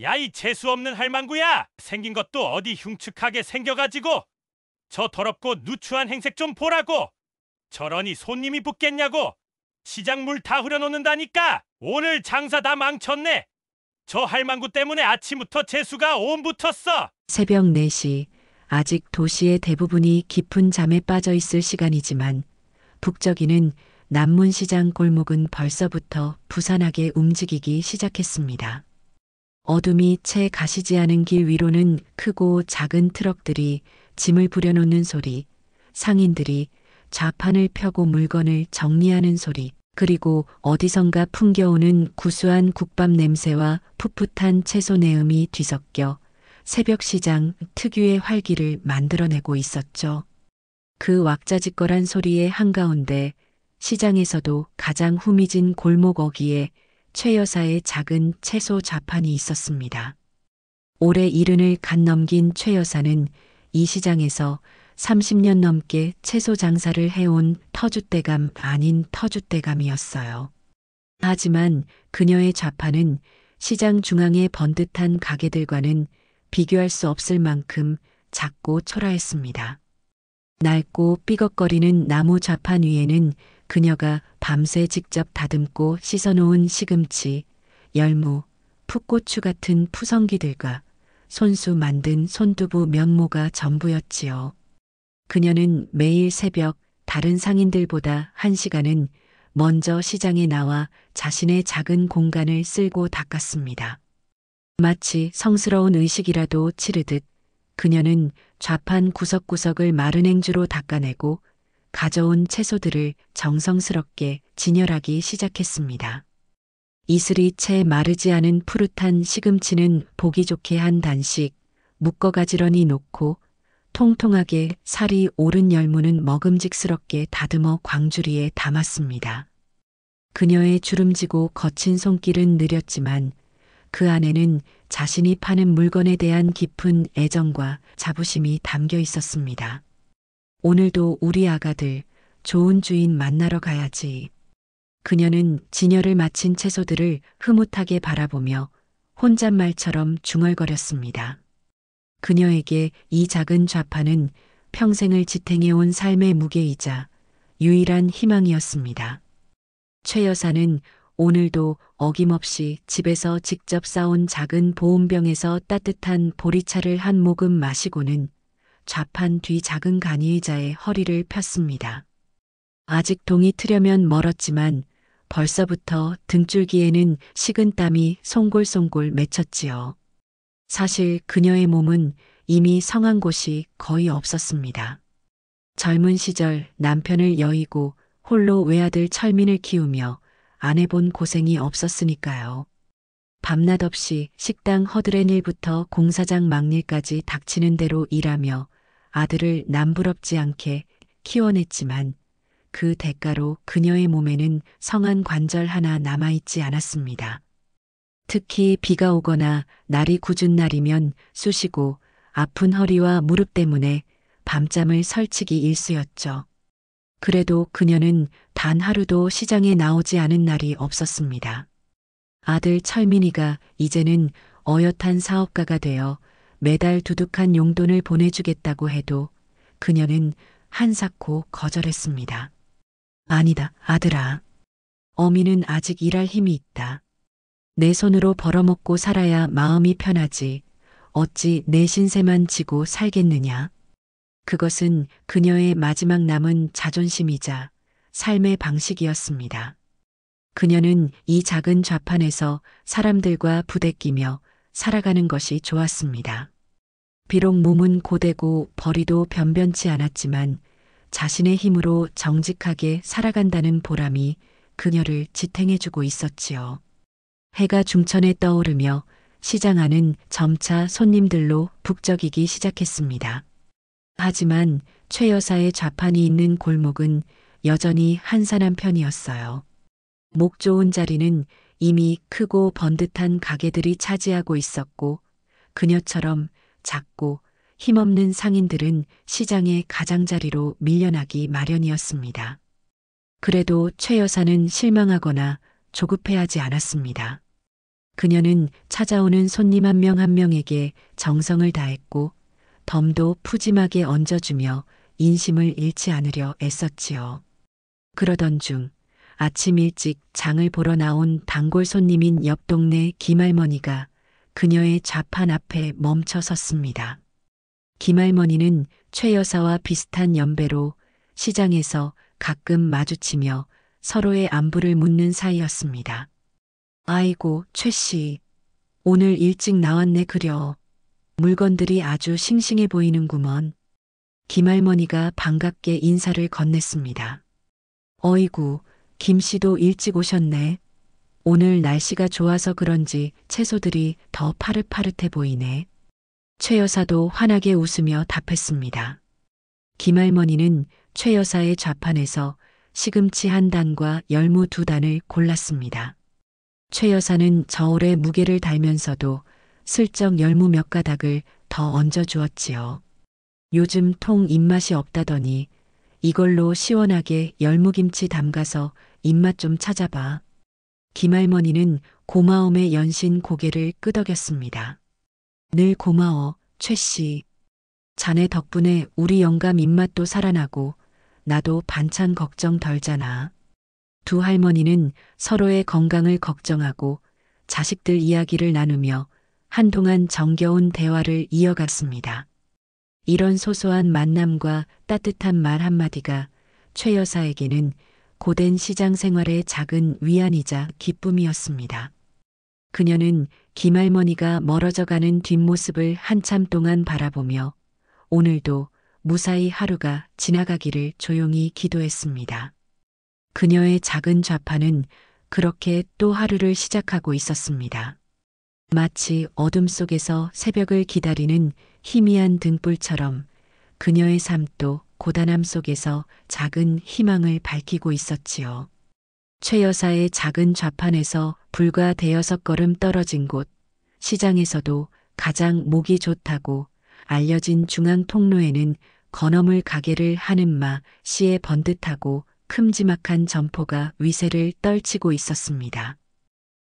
야, 이 재수없는 할망구야! 생긴 것도 어디 흉측하게 생겨가지고 저 더럽고 누추한 행색 좀 보라고! 저러니 손님이 붙겠냐고! 시장 물 다 흐려놓는다니까! 오늘 장사 다 망쳤네! 저 할망구 때문에 아침부터 재수가 온 붙었어! 새벽 4시, 아직 도시의 대부분이 깊은 잠에 빠져 있을 시간이지만 북적이는 남문시장 골목은 벌써부터 부산하게 움직이기 시작했습니다. 어둠이 채 가시지 않은 길 위로는 크고 작은 트럭들이 짐을 부려놓는 소리, 상인들이 좌판을 펴고 물건을 정리하는 소리, 그리고 어디선가 풍겨오는 구수한 국밥 냄새와 풋풋한 채소 내음이 뒤섞여 새벽 시장 특유의 활기를 만들어내고 있었죠. 그 왁자지껄한 소리의 한가운데 시장에서도 가장 후미진 골목 어귀에 최 여사의 작은 채소 좌판이 있었습니다. 올해 70을 갓 넘긴 최 여사는 이 시장에서 30년 넘게 채소 장사를 해온 터줏대감 아닌 터줏대감이었어요. 하지만 그녀의 좌판은 시장 중앙의 번듯한 가게들과는 비교할 수 없을 만큼 작고 초라했습니다. 낡고 삐걱거리는 나무 좌판 위에는 그녀가 밤새 직접 다듬고 씻어놓은 시금치, 열무, 풋고추 같은 푸성기들과 손수 만든 손두부 면모가 전부였지요. 그녀는 매일 새벽 다른 상인들보다 1시간은 먼저 시장에 나와 자신의 작은 공간을 쓸고 닦았습니다. 마치 성스러운 의식이라도 치르듯 그녀는 좌판 구석구석을 마른 행주로 닦아내고 가져온 채소들을 정성스럽게 진열하기 시작했습니다. 이슬이 채 마르지 않은 푸릇한 시금치는 보기 좋게 한 단씩 묶어 가지런히 놓고 통통하게 살이 오른 열무는 먹음직스럽게 다듬어 광주리에 담았습니다. 그녀의 주름지고 거친 손길은 느렸지만 그 안에는 자신이 파는 물건에 대한 깊은 애정과 자부심이 담겨 있었습니다. 오늘도 우리 아가들 좋은 주인 만나러 가야지. 그녀는 진열을 마친 채소들을 흐뭇하게 바라보며 혼잣말처럼 중얼거렸습니다. 그녀에게 이 작은 좌판은 평생을 지탱해온 삶의 무게이자 유일한 희망이었습니다. 최 여사는 오늘도 어김없이 집에서 직접 싸온 작은 보온병에서 따뜻한 보리차를 한 모금 마시고는 좌판 뒤 작은 간이의자에 허리를 폈습니다. 아직 동이 트려면 멀었지만 벌써부터 등줄기에는 식은 땀이 송골송골 맺혔지요. 사실 그녀의 몸은 이미 성한 곳이 거의 없었습니다. 젊은 시절 남편을 여의고 홀로 외아들 철민을 키우며 안 해본 고생이 없었으니까요. 밤낮 없이 식당 허드렛 일부터 공사장 막일까지 닥치는 대로 일하며 아들을 남부럽지 않게 키워냈지만 그 대가로 그녀의 몸에는 성한 관절 하나 남아있지 않았습니다. 특히 비가 오거나 날이 궂은 날이면 쑤시고 아픈 허리와 무릎 때문에 밤잠을 설치기 일쑤였죠. 그래도 그녀는 단 하루도 시장에 나오지 않은 날이 없었습니다. 아들 철민이가 이제는 어엿한 사업가가 되어 매달 두둑한 용돈을 보내주겠다고 해도 그녀는 한사코 거절했습니다. 아니다, 아들아. 어미는 아직 일할 힘이 있다. 내 손으로 벌어먹고 살아야 마음이 편하지. 어찌 내 신세만 지고 살겠느냐. 그것은 그녀의 마지막 남은 자존심이자 삶의 방식이었습니다. 그녀는 이 작은 좌판에서 사람들과 부대끼며 살아가는 것이 좋았습니다. 비록 몸은 고되고 벌이도 변변치 않았지만 자신의 힘으로 정직하게 살아간다는 보람이 그녀를 지탱해주고 있었지요. 해가 중천에 떠오르며 시장 안은 점차 손님들로 북적이기 시작했습니다. 하지만 최 여사의 좌판이 있는 골목은 여전히 한산한 편이었어요. 목 좋은 자리는 이미 크고 번듯한 가게들이 차지하고 있었고 그녀처럼 작고 힘없는 상인들은 시장의 가장자리로 밀려나기 마련이었습니다. 그래도 최 여사는 실망하거나 조급해하지 않았습니다. 그녀는 찾아오는 손님 한 명 한 명에게 정성을 다했고 덤도 푸짐하게 얹어주며 인심을 잃지 않으려 애썼지요. 그러던 중 아침 일찍 장을 보러 나온 단골 손님인 옆 동네 김할머니가 그녀의 좌판 앞에 멈춰 섰습니다. 김할머니는 최 여사와 비슷한 연배로 시장에서 가끔 마주치며 서로의 안부를 묻는 사이였습니다. 아이고, 최 씨. 오늘 일찍 나왔네 그려. 물건들이 아주 싱싱해 보이는구먼. 김할머니가 반갑게 인사를 건넸습니다. 어이구, 김 씨도 일찍 오셨네. 오늘 날씨가 좋아서 그런지 채소들이 더 파릇파릇해 보이네. 최 여사도 환하게 웃으며 답했습니다. 김할머니는 최 여사의 좌판에서 시금치 한 단과 열무 두 단을 골랐습니다. 최 여사는 저울에 무게를 달면서도 슬쩍 열무 몇 가닥을 더 얹어 주었지요. 요즘 통 입맛이 없다더니 이걸로 시원하게 열무김치 담가서 입맛 좀 찾아봐. 김할머니는 고마움에 연신 고개를 끄덕였습니다. 늘 고마워, 최 씨. 자네 덕분에 우리 영감 입맛도 살아나고 나도 반찬 걱정 덜잖아. 두 할머니는 서로의 건강을 걱정하고 자식들 이야기를 나누며 한동안 정겨운 대화를 이어갔습니다. 이런 소소한 만남과 따뜻한 말 한마디가 최 여사에게는 고된 시장 생활의 작은 위안이자 기쁨이었습니다. 그녀는 김할머니가 멀어져가는 뒷모습을 한참 동안 바라보며 오늘도 무사히 하루가 지나가기를 조용히 기도했습니다. 그녀의 작은 좌판은 그렇게 또 하루를 시작하고 있었습니다. 마치 어둠 속에서 새벽을 기다리는 희미한 등불처럼 그녀의 삶도 고단함 속에서 작은 희망을 밝히고 있었지요. 최 여사의 작은 좌판에서 불과 대여섯 걸음 떨어진 곳, 시장에서도 가장 목이 좋다고 알려진 중앙 통로에는 건어물 가게를 하는 마 씨의 번듯하고 큼지막한 점포가 위세를 떨치고 있었습니다.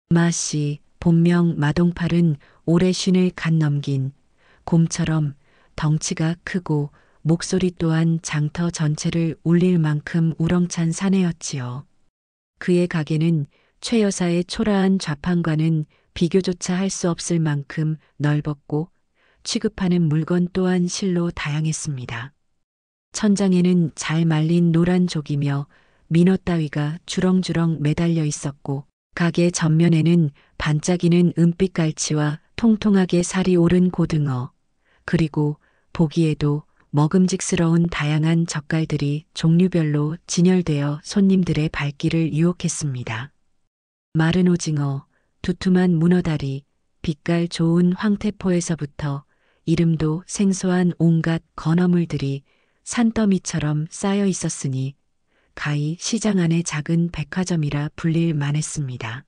마 씨, 본명 마동팔은 올해 쉰을 갓 넘긴 곰처럼 덩치가 크고 목소리 또한 장터 전체를 울릴 만큼 우렁찬 사내였지요. 그의 가게는 최 여사의 초라한 좌판과는 비교조차 할 수 없을 만큼 넓었고 취급하는 물건 또한 실로 다양했습니다. 천장에는 잘 말린 노란 족이며 민어 따위가 주렁주렁 매달려 있었고 가게 전면에는 반짝이는 은빛 갈치와 통통하게 살이 오른 고등어, 그리고 보기에도 먹음직스러운 다양한 젓갈들이 종류별로 진열되어 손님들의 발길을 유혹했습니다. 마른 오징어, 두툼한 문어다리, 빛깔 좋은 황태포에서부터 이름도 생소한 온갖 건어물들이 산더미처럼 쌓여 있었으니 가히 시장 안의 작은 백화점이라 불릴 만했습니다.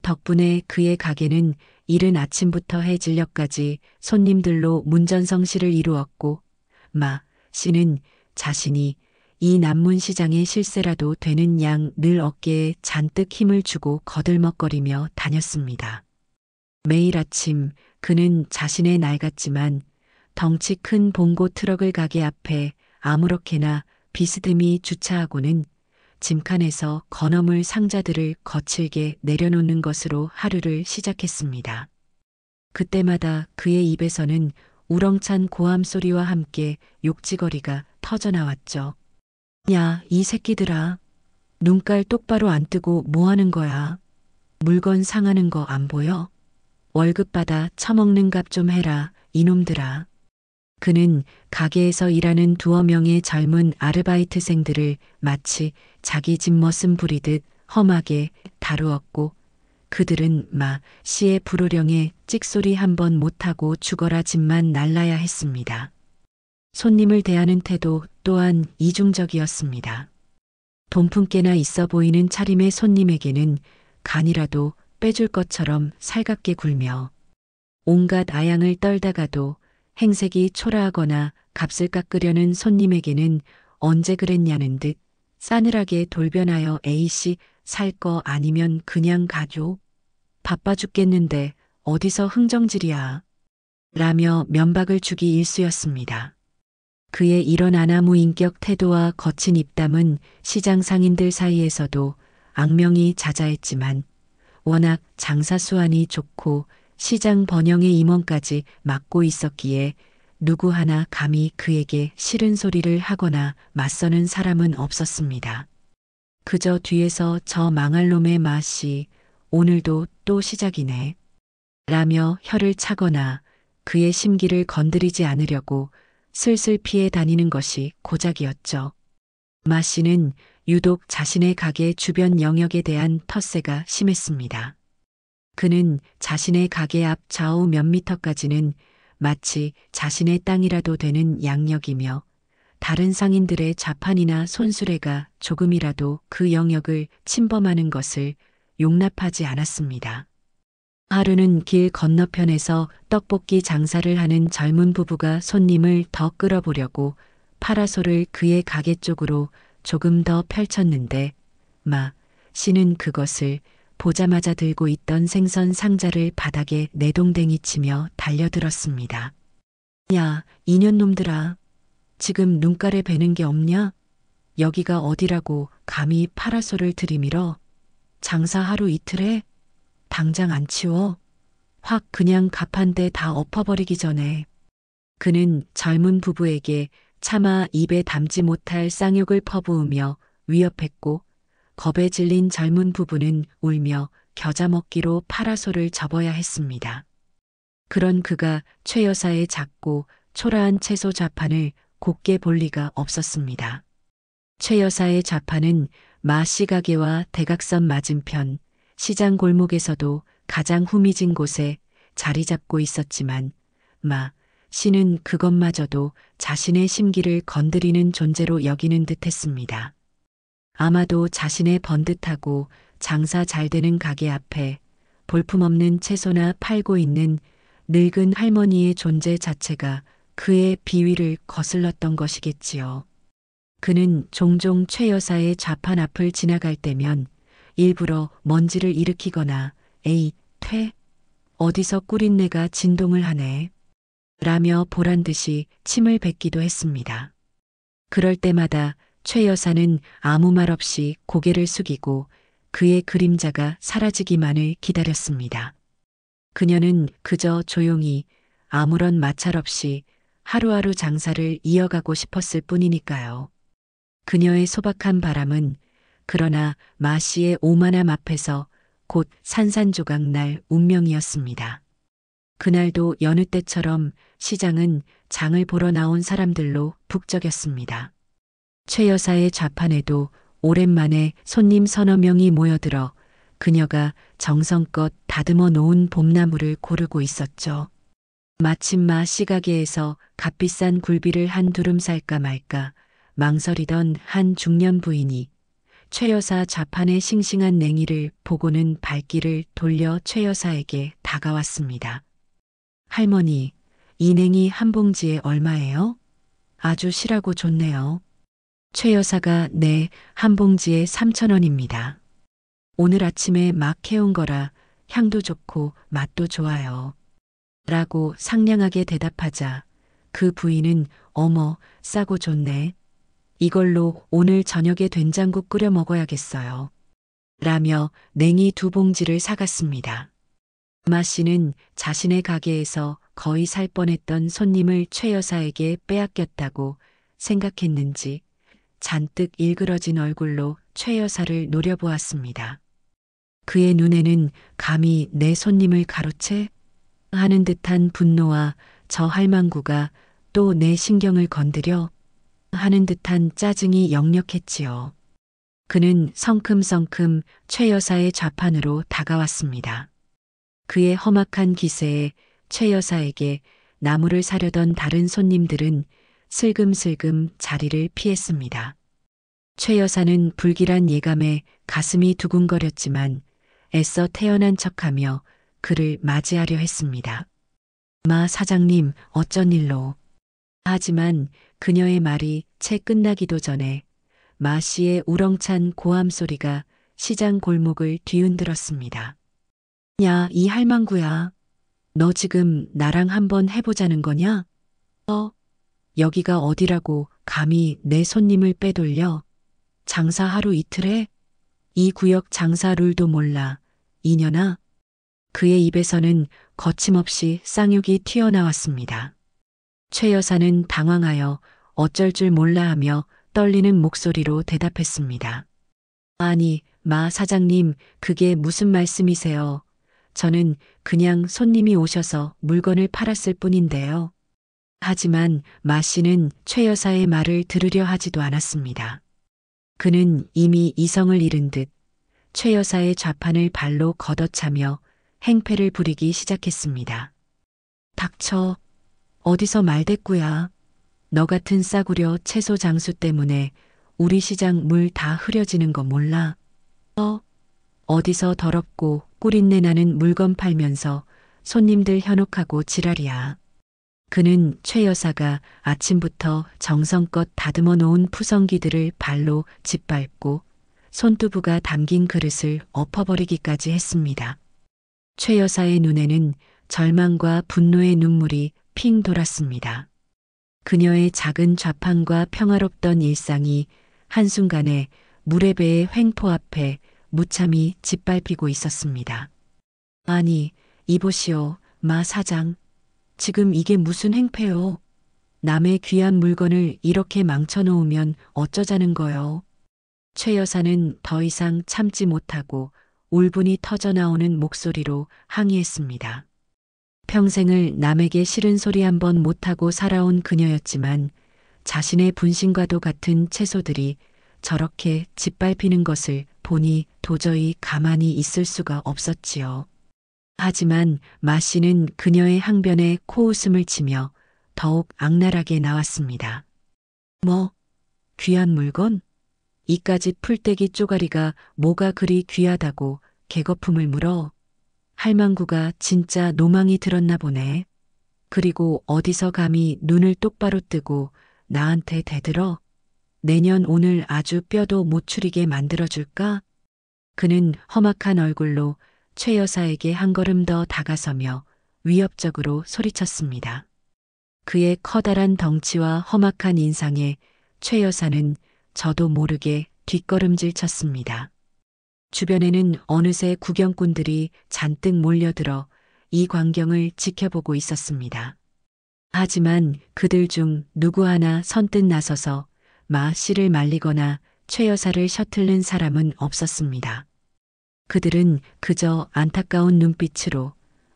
덕분에 그의 가게는 이른 아침부터 해질녘까지 손님들로 문전성시를 이루었고 마 씨는 자신이 이 난문시장의 실세라도 되는 양 늘 어깨에 잔뜩 힘을 주고 거들먹거리며 다녔습니다. 매일 아침 그는 자신의 낡았지만 덩치 큰 봉고 트럭을 가게 앞에 아무렇게나 비스듬히 주차하고는 짐칸에서 건어물 상자들을 거칠게 내려놓는 것으로 하루를 시작했습니다. 그때마다 그의 입에서는 우렁찬 고함 소리와 함께 욕지거리가 터져나왔죠. 야, 이 새끼들아. 눈깔 똑바로 안 뜨고 뭐 하는 거야? 물건 상하는 거 안 보여? 월급 받아 처먹는 값 좀 해라, 이놈들아. 그는 가게에서 일하는 두어 명의 젊은 아르바이트생들을 마치 자기 집머슴 부리듯 험하게 다루었고 그들은 마 씨의 불호령에 찍소리 한번 못하고 죽어라 집만 날라야 했습니다. 손님을 대하는 태도 또한 이중적이었습니다. 돈푼께나 있어 보이는 차림의 손님에게는 간이라도 빼줄 것처럼 살갑게 굴며 온갖 아양을 떨다가도 행색이 초라하거나 값을 깎으려는 손님에게는 언제 그랬냐는 듯 싸늘하게 돌변하여 A씨 살 거 아니면 그냥 가죠. 바빠 죽겠는데 어디서 흥정질이야. 라며 면박을 주기 일쑤였습니다. 그의 이런 아나무인격 태도와 거친 입담은 시장 상인들 사이에서도 악명이 자자했지만 워낙 장사 수완이 좋고 시장 번영의 임원까지 맡고 있었기에 누구 하나 감히 그에게 싫은 소리를 하거나 맞서는 사람은 없었습니다. 그저 뒤에서 저 망할 놈의 맛이 오늘도 또 시작이네. 라며 혀를 차거나 그의 심기를 건드리지 않으려고 슬슬 피해 다니는 것이 고작이었죠. 마 씨는 유독 자신의 가게 주변 영역에 대한 텃세가 심했습니다. 그는 자신의 가게 앞 좌우 몇 미터까지는 마치 자신의 땅이라도 되는 양력이며 다른 상인들의 좌판이나 손수레가 조금이라도 그 영역을 침범하는 것을 용납하지 않았습니다. 하루는 길 건너편에서 떡볶이 장사를 하는 젊은 부부가 손님을 더 끌어보려고 파라솔을 그의 가게 쪽으로 조금 더 펼쳤는데 마 씨는 그것을 보자마자 들고 있던 생선 상자를 바닥에 내동댕이 치며 달려들었습니다. 야, 이년놈들아. 지금 눈가래 베는 게 없냐? 여기가 어디라고 감히 파라솔을 들이밀어? 장사 하루 이틀에? 당장 안 치워? 확 그냥 가판대 다 엎어버리기 전에. 그는 젊은 부부에게 차마 입에 담지 못할 쌍욕을 퍼부으며 위협했고 겁에 질린 젊은 부부는 울며 겨자 먹기로 파라솔을 접어야 했습니다. 그런 그가 최 여사의 작고 초라한 채소 좌판을 곱게 볼 리가 없었습니다. 최 여사의 좌판은 마씨 가게와 대각선 맞은편 시장 골목에서도 가장 후미진 곳에 자리 잡고 있었지만 마 씨는 그것마저도 자신의 심기를 건드리는 존재로 여기는 듯했습니다. 아마도 자신의 번듯하고 장사 잘 되는 가게 앞에 볼품없는 채소나 팔고 있는 늙은 할머니의 존재 자체가 그의 비위를 거슬렀던 것이겠지요. 그는 종종 최 여사의 좌판 앞을 지나갈 때면 일부러 먼지를 일으키거나 에이, 퇴? 어디서 꿀인내가 진동을 하네. 라며 보란듯이 침을 뱉기도 했습니다. 그럴 때마다 최 여사는 아무 말 없이 고개를 숙이고 그의 그림자가 사라지기만을 기다렸습니다. 그녀는 그저 조용히 아무런 마찰 없이 하루하루 장사를 이어가고 싶었을 뿐이니까요. 그녀의 소박한 바람은 그러나 마 씨의 오만함 앞에서 곧 산산조각 날 운명이었습니다. 그날도 여느 때처럼 시장은 장을 보러 나온 사람들로 북적였습니다. 최 여사의 좌판에도 오랜만에 손님 서너 명이 모여들어 그녀가 정성껏 다듬어 놓은 봄나물을 고르고 있었죠. 마침 마 씨 가게에서 값비싼 굴비를 한 두름 살까 말까 망설이던 한 중년 부인이 최 여사 좌판의 싱싱한 냉이를 보고는 발길을 돌려 최 여사에게 다가왔습니다. 할머니, 이 냉이 한 봉지에 얼마예요? 아주 실하고 좋네요. 최 여사가 네, 한 봉지에 3,000원입니다. 오늘 아침에 막 해온 거라 향도 좋고 맛도 좋아요. 라고 상냥하게 대답하자 그 부인은 어머, 싸고 좋네. 이걸로 오늘 저녁에 된장국 끓여 먹어야겠어요. 라며 냉이 2봉지를 사갔습니다. 마 씨는 자신의 가게에서 거의 살 뻔했던 손님을 최 여사에게 빼앗겼다고 생각했는지 잔뜩 일그러진 얼굴로 최 여사를 노려보았습니다. 그의 눈에는 감히 내 손님을 가로채? 하는 듯한 분노와 저 할망구가 또 내 신경을 건드려? 하는 듯한 짜증이 역력했지요. 그는 성큼성큼 최 여사의 좌판으로 다가왔습니다. 그의 험악한 기세에 최 여사에게 나무를 사려던 다른 손님들은 슬금슬금 자리를 피했습니다. 최 여사는 불길한 예감에 가슴이 두근거렸지만 애써 태연한 척하며 그를 맞이하려 했습니다. 마 사장님, 어쩐 일로? 하지만 그녀의 말이 채 끝나기도 전에 마 씨의 우렁찬 고함 소리가 시장 골목을 뒤흔들었습니다. 야, 이 할망구야. 너 지금 나랑 한번 해보자는 거냐? 여기가 어디라고 감히 내 손님을 빼돌려? 장사 하루 이틀에? 이 구역 장사 룰도 몰라. 이년아. 그의 입에서는 거침없이 쌍욕이 튀어나왔습니다. 최 여사는 당황하여 어쩔 줄 몰라 하며 떨리는 목소리로 대답했습니다. 아니, 마 사장님, 그게 무슨 말씀이세요? 저는 그냥 손님이 오셔서 물건을 팔았을 뿐인데요. 하지만 마 씨는 최 여사의 말을 들으려 하지도 않았습니다. 그는 이미 이성을 잃은 듯 최 여사의 좌판을 발로 걷어차며 행패를 부리기 시작했습니다. 닥쳐. 어디서 말대꾸야. 너 같은 싸구려 채소 장수 때문에 우리 시장 물 다 흐려지는 거 몰라? 어디서 더럽고 꿀인내 나는 물건 팔면서 손님들 현혹하고 지랄이야. 그는 최 여사가 아침부터 정성껏 다듬어 놓은 푸성기들을 발로 짓밟고 손두부가 담긴 그릇을 엎어버리기까지 했습니다. 최 여사의 눈에는 절망과 분노의 눈물이 핑 돌았습니다. 그녀의 작은 좌판과 평화롭던 일상이 한순간에 물의 배의 횡포 앞에 무참히 짓밟히고 있었습니다. 아니, 이보시오, 마 사장. 지금 이게 무슨 행패요? 남의 귀한 물건을 이렇게 망쳐놓으면 어쩌자는 거요? 최 여사는 더 이상 참지 못하고 울분이 터져나오는 목소리로 항의했습니다. 평생을 남에게 싫은 소리 한 번 못하고 살아온 그녀였지만 자신의 분신과도 같은 채소들이 저렇게 짓밟히는 것을 보니 도저히 가만히 있을 수가 없었지요. 하지만 마 씨는 그녀의 항변에 코웃음을 치며 더욱 악랄하게 나왔습니다. 뭐, 귀한 물건? 이까짓 풀떼기 쪼가리가 뭐가 그리 귀하다고 개거품을 물어? 할망구가 진짜 노망이 들었나 보네. 그리고 어디서 감히 눈을 똑바로 뜨고 나한테 대들어? 내년 오늘 아주 뼈도 못 추리게 만들어줄까? 그는 험악한 얼굴로 최 여사에게 한 걸음 더 다가서며 위협적으로 소리쳤습니다. 그의 커다란 덩치와 험악한 인상에 최 여사는 저도 모르게 뒷걸음질 쳤습니다. 주변에는 어느새 구경꾼들이 잔뜩 몰려들어 이 광경을 지켜보고 있었습니다. 하지만 그들 중 누구 하나 선뜻 나서서 마 씨를 말리거나 최 여사를 셔틀는 사람은 없었습니다. 그들은 그저 안타까운 눈빛으로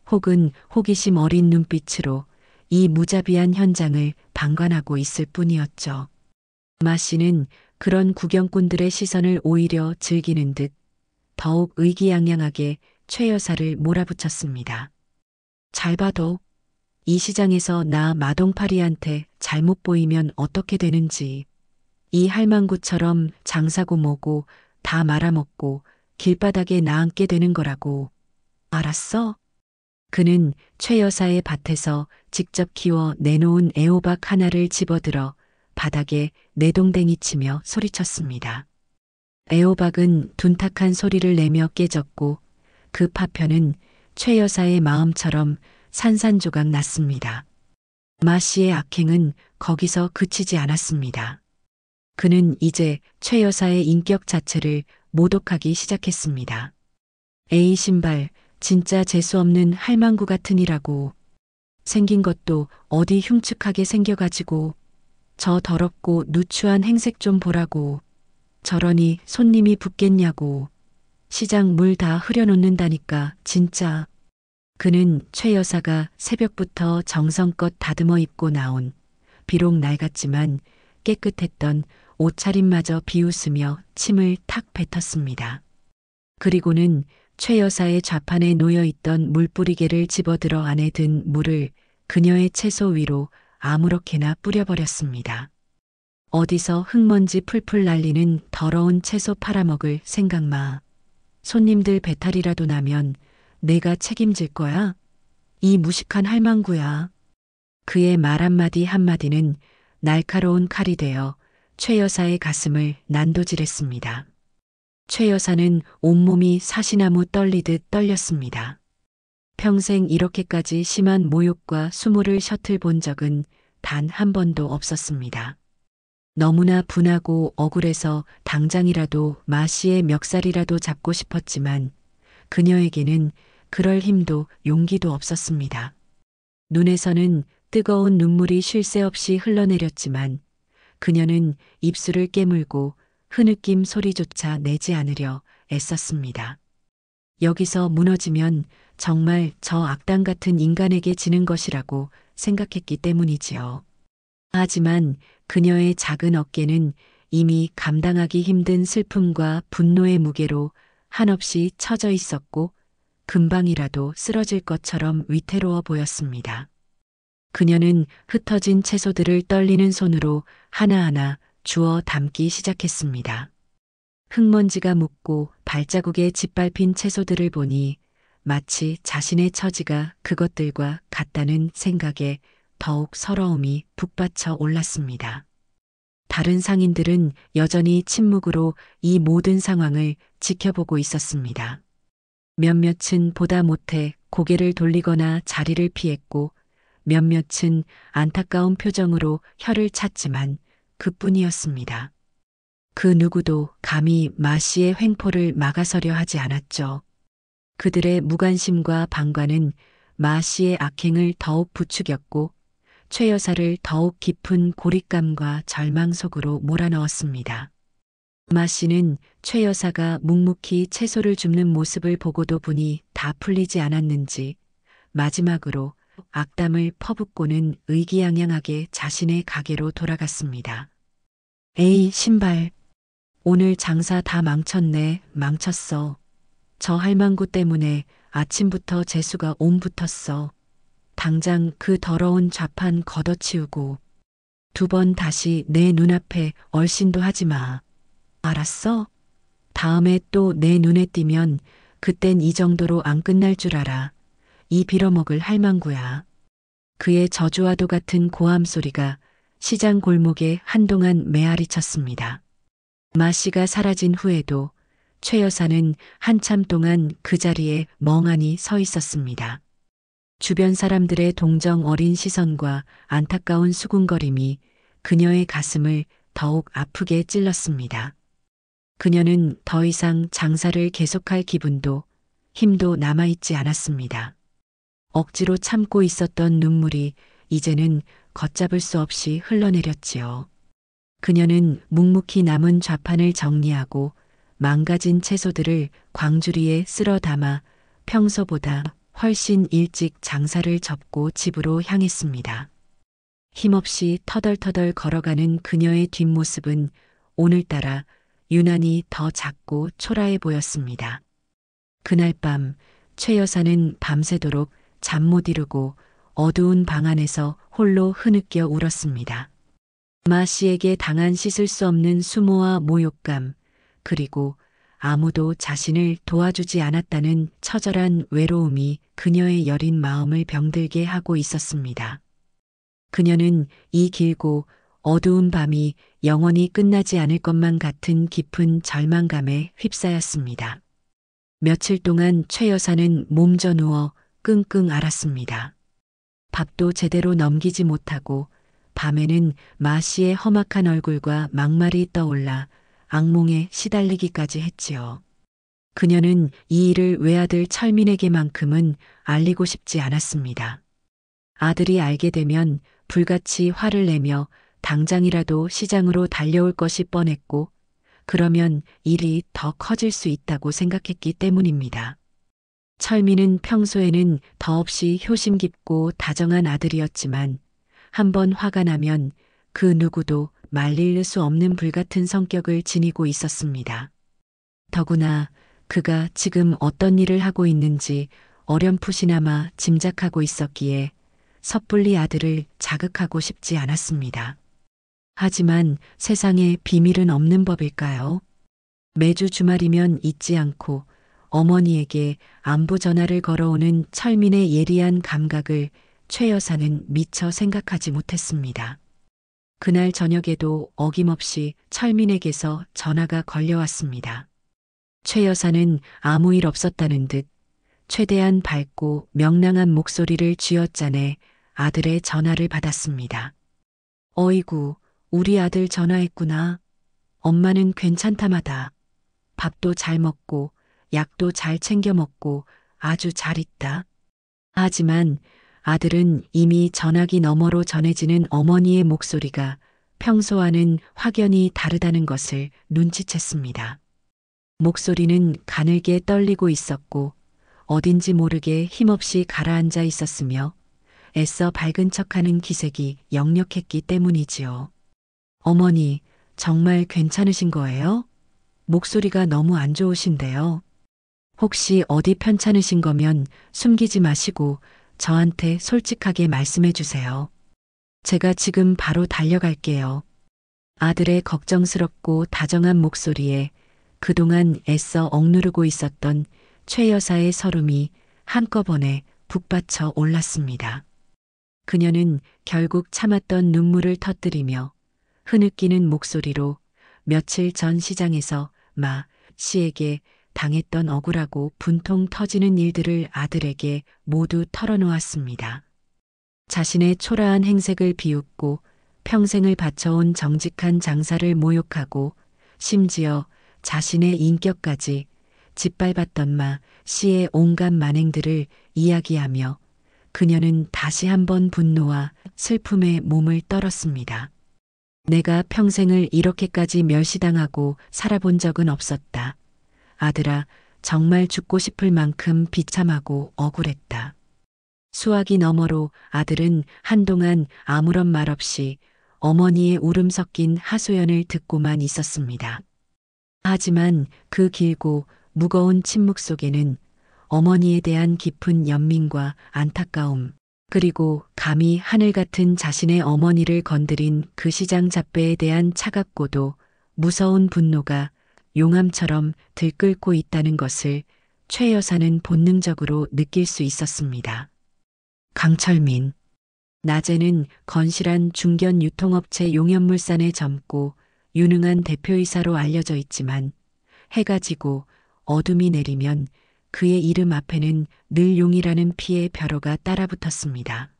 혹은 호기심 어린 눈빛으로 이 무자비한 현장을 방관하고 있을 뿐이었죠. 마 씨는 그런 구경꾼들의 시선을 오히려 즐기는 듯 더욱 의기양양하게 최 여사를 몰아붙였습니다. 잘 봐도 이 시장에서 나 마동파리한테 잘못 보이면 어떻게 되는지. 이 할망구처럼 장사고 뭐고 다 말아먹고 길바닥에 나앉게 되는 거라고. 알았어? 그는 최 여사의 밭에서 직접 키워 내놓은 애호박 하나를 집어들어 바닥에 내동댕이 치며 소리쳤습니다. 애호박은 둔탁한 소리를 내며 깨졌고 그 파편은 최 여사의 마음처럼 산산조각 났습니다. 마 씨의 악행은 거기서 그치지 않았습니다. 그는 이제 최 여사의 인격 자체를 모독하기 시작했습니다. 에이 신발, 진짜 재수없는 할망구 같으니라고. 생긴 것도 어디 흉측하게 생겨가지고 저 더럽고 누추한 행색 좀 보라고. 저러니 손님이 붙겠냐고. 시장 물 다 흐려놓는다니까 진짜. 그는 최 여사가 새벽부터 정성껏 다듬어 입고 나온 비록 낡았지만 깨끗했던 옷차림마저 비웃으며 침을 탁 뱉었습니다. 그리고는 최 여사의 좌판에 놓여있던 물뿌리개를 집어들어 안에 든 물을 그녀의 채소 위로 아무렇게나 뿌려버렸습니다. 어디서 흙먼지 풀풀 날리는 더러운 채소 팔아먹을 생각 마. 손님들 배탈이라도 나면 내가 책임질 거야. 이 무식한 할망구야. 그의 말 한마디 한마디는 날카로운 칼이 되어 최 여사의 가슴을 난도질했습니다. 최 여사는 온몸이 사시나무 떨리듯 떨렸습니다. 평생 이렇게까지 심한 모욕과 수모를 셔틀 본 적은 단 한 번도 없었습니다. 너무나 분하고 억울해서 당장이라도 마 씨의 멱살이라도 잡고 싶었지만 그녀에게는 그럴 힘도 용기도 없었습니다. 눈에서는 뜨거운 눈물이 쉴 새 없이 흘러내렸지만 그녀는 입술을 깨물고 흐느낌 소리조차 내지 않으려 애썼습니다. 여기서 무너지면 정말 저 악당 같은 인간에게 지는 것이라고 생각했기 때문이지요. 하지만 그녀의 작은 어깨는 이미 감당하기 힘든 슬픔과 분노의 무게로 한없이 처져 있었고 금방이라도 쓰러질 것처럼 위태로워 보였습니다. 그녀는 흩어진 채소들을 떨리는 손으로 하나하나 주워 담기 시작했습니다. 흙먼지가 묻고 발자국에 짓밟힌 채소들을 보니 마치 자신의 처지가 그것들과 같다는 생각에 더욱 서러움이 북받쳐 올랐습니다. 다른 상인들은 여전히 침묵으로 이 모든 상황을 지켜보고 있었습니다. 몇몇은 보다 못해 고개를 돌리거나 자리를 피했고 몇몇은 안타까운 표정으로 혀를 찼지만 그뿐이었습니다. 그 누구도 감히 마 씨의 횡포를 막아서려 하지 않았죠. 그들의 무관심과 방관은 마 씨의 악행을 더욱 부추겼고 최 여사를 더욱 깊은 고립감과 절망 속으로 몰아넣었습니다. 마 씨는 최 여사가 묵묵히 채소를 줍는 모습을 보고도 분이 다 풀리지 않았는지 마지막으로 악담을 퍼붓고는 의기양양하게 자신의 가게로 돌아갔습니다. 에이, 신발. 오늘 장사 다 망쳤네, 망쳤어. 저 할망구 때문에 아침부터 재수가 옴붙었어. 당장 그 더러운 좌판 걷어치우고 2번 다시 내 눈앞에 얼씬도 하지 마. 알았어? 다음에 또 내 눈에 띄면 그땐 이 정도로 안 끝날 줄 알아. 이 빌어먹을 할망구야. 그의 저주와도 같은 고함 소리가 시장 골목에 한동안 메아리 쳤습니다. 마 씨가 사라진 후에도 최 여사는 한참 동안 그 자리에 멍하니 서 있었습니다. 주변 사람들의 동정 어린 시선과 안타까운 수군거림이 그녀의 가슴을 더욱 아프게 찔렀습니다. 그녀는 더 이상 장사를 계속할 기분도 힘도 남아있지 않았습니다. 억지로 참고 있었던 눈물이 이제는 걷잡을 수 없이 흘러내렸지요. 그녀는 묵묵히 남은 좌판을 정리하고 망가진 채소들을 광주리에 쓸어 담아 평소보다 훨씬 일찍 장사를 접고 집으로 향했습니다. 힘없이 터덜터덜 걸어가는 그녀의 뒷모습은 오늘따라 유난히 더 작고 초라해 보였습니다. 그날 밤 최 여사는 밤새도록 잠 못 이루고 어두운 방 안에서 홀로 흐느껴 울었습니다. 마 씨에게 당한 씻을 수 없는 수모와 모욕감, 그리고 아무도 자신을 도와주지 않았다는 처절한 외로움이 그녀의 여린 마음을 병들게 하고 있었습니다. 그녀는 이 길고 어두운 밤이 영원히 끝나지 않을 것만 같은 깊은 절망감에 휩싸였습니다. 며칠 동안 최 여사는 몸져 누워 끙끙 앓았습니다. 밥도 제대로 넘기지 못하고 밤에는 마 씨의 험악한 얼굴과 막말이 떠올라 악몽에 시달리기까지 했지요. 그녀는 이 일을 외아들 철민에게만큼은 알리고 싶지 않았습니다. 아들이 알게 되면 불같이 화를 내며 당장이라도 시장으로 달려올 것이 뻔했고 그러면 일이 더 커질 수 있다고 생각했기 때문입니다. 철민은 평소에는 더없이 효심 깊고 다정한 아들이었지만 한번 화가 나면 그 누구도 말릴 수 없는 불같은 성격을 지니고 있었습니다. 더구나 그가 지금 어떤 일을 하고 있는지 어렴풋이나마 짐작하고 있었기에 섣불리 아들을 자극하고 싶지 않았습니다. 하지만 세상에 비밀은 없는 법일까요? 매주 주말이면 잊지 않고 어머니에게 안부 전화를 걸어오는 철민의 예리한 감각을 최 여사는 미처 생각하지 못했습니다. 그날 저녁에도 어김없이 철민에게서 전화가 걸려왔습니다. 최 여사는 아무 일 없었다는 듯 최대한 밝고 명랑한 목소리를 쥐어짜내 아들의 전화를 받았습니다. 어이구, 우리 아들 전화했구나. 엄마는 괜찮다마다. 밥도 잘 먹고 약도 잘 챙겨 먹고 아주 잘 있다. 하지만 아들은 이미 전화기 너머로 전해지는 어머니의 목소리가 평소와는 확연히 다르다는 것을 눈치챘습니다. 목소리는 가늘게 떨리고 있었고 어딘지 모르게 힘없이 가라앉아 있었으며 애써 밝은 척하는 기색이 역력했기 때문이지요. 어머니, 정말 괜찮으신 거예요? 목소리가 너무 안 좋으신데요. 혹시 어디 편찮으신 거면 숨기지 마시고 저한테 솔직하게 말씀해 주세요. 제가 지금 바로 달려갈게요. 아들의 걱정스럽고 다정한 목소리에 그동안 애써 억누르고 있었던 최 여사의 설움이 한꺼번에 북받쳐 올랐습니다. 그녀는 결국 참았던 눈물을 터뜨리며 흐느끼는 목소리로 며칠 전 시장에서 마 씨에게 당했던 억울하고 분통 터지는 일들을 아들에게 모두 털어놓았습니다. 자신의 초라한 행색을 비웃고 평생을 바쳐온 정직한 장사를 모욕하고 심지어 자신의 인격까지 짓밟았던 마 씨의 온갖 만행들을 이야기하며 그녀는 다시 한번 분노와 슬픔에 몸을 떨었습니다. 내가 평생을 이렇게까지 멸시당하고 살아본 적은 없었다. 아들아, 정말 죽고 싶을 만큼 비참하고 억울했다. 수화기 너머로 아들은 한동안 아무런 말 없이 어머니의 울음 섞인 하소연을 듣고만 있었습니다. 하지만 그 길고 무거운 침묵 속에는 어머니에 대한 깊은 연민과 안타까움, 그리고 감히 하늘 같은 자신의 어머니를 건드린 그 시장 잡배에 대한 차갑고도 무서운 분노가 용암처럼 들끓고 있다는 것을 최 여사는 본능적으로 느낄 수 있었습니다. 강철민. 낮에는 건실한 중견 유통업체 용현물산에 젊고 유능한 대표이사로 알려져 있지만 해가 지고 어둠이 내리면 그의 이름 앞에는 늘 용이라는 피의 벼로가 따라붙었습니다.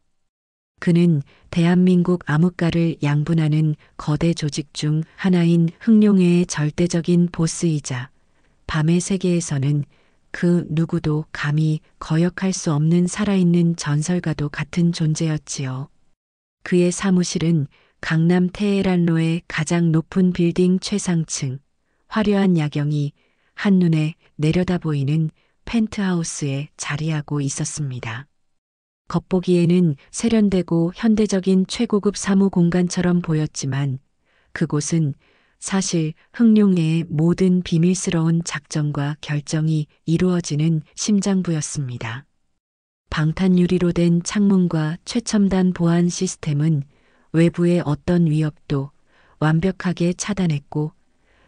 그는 대한민국 암흑가를 양분하는 거대 조직 중 하나인 흑룡회의 절대적인 보스이자 밤의 세계에서는 그 누구도 감히 거역할 수 없는 살아있는 전설과도 같은 존재였지요. 그의 사무실은 강남 테헤란로의 가장 높은 빌딩 최상층, 화려한 야경이 한눈에 내려다 보이는 펜트하우스에 자리하고 있었습니다. 겉보기에는 세련되고 현대적인 최고급 사무 공간처럼 보였지만 그곳은 사실 흑룡회의 모든 비밀스러운 작전과 결정이 이루어지는 심장부였습니다. 방탄유리로 된 창문과 최첨단 보안 시스템은 외부의 어떤 위협도 완벽하게 차단했고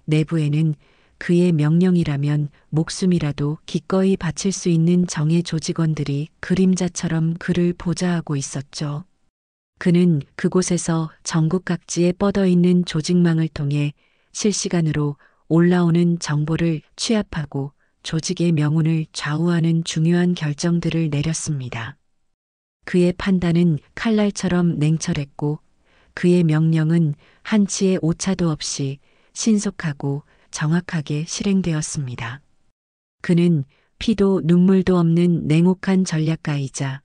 내부에는 그의 명령이라면 목숨이라도 기꺼이 바칠 수 있는 정예 조직원들이 그림자처럼 그를 보좌하고 있었죠. 그는 그곳에서 전국 각지에 뻗어있는 조직망을 통해 실시간으로 올라오는 정보를 취합하고 조직의 명운을 좌우하는 중요한 결정들을 내렸습니다. 그의 판단은 칼날처럼 냉철했고 그의 명령은 한치의 오차도 없이 신속하고 정확하게 실행되었습니다. 그는 피도 눈물도 없는 냉혹한 전략가이자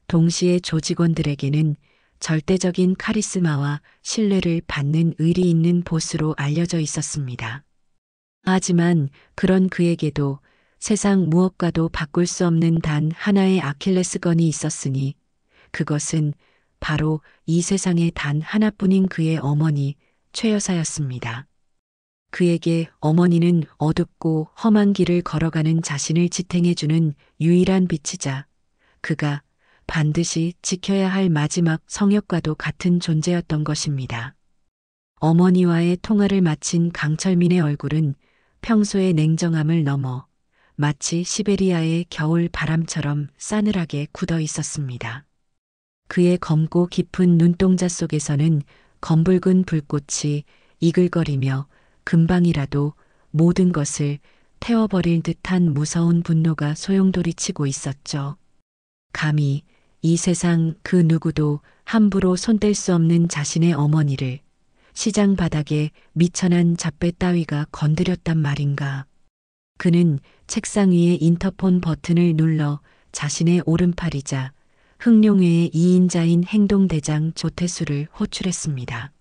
동시에 조직원들에게는 절대적인 카리스마와 신뢰를 받는 의리 있는 보스로 알려져 있었습니다. 하지만 그런 그에게도 세상 무엇과도 바꿀 수 없는 단 하나의 아킬레스건이 있었으니 그것은 바로 이 세상에 단 하나뿐인 그의 어머니 최 여사였습니다. 그에게 어머니는 어둡고 험한 길을 걸어가는 자신을 지탱해주는 유일한 빛이자 그가 반드시 지켜야 할 마지막 성역과도 같은 존재였던 것입니다. 어머니와의 통화를 마친 강철민의 얼굴은 평소의 냉정함을 넘어 마치 시베리아의 겨울 바람처럼 싸늘하게 굳어 있었습니다. 그의 검고 깊은 눈동자 속에서는 검붉은 불꽃이 이글거리며 금방이라도 모든 것을 태워버릴 듯한 무서운 분노가 소용돌이치고 있었죠. 감히 이 세상 그 누구도 함부로 손댈 수 없는 자신의 어머니를 시장 바닥에 미천한 잡배 따위가 건드렸단 말인가. 그는 책상 위에 인터폰 버튼을 눌러 자신의 오른팔이자 흥룡회의 2인자인 행동대장 조태수를 호출했습니다.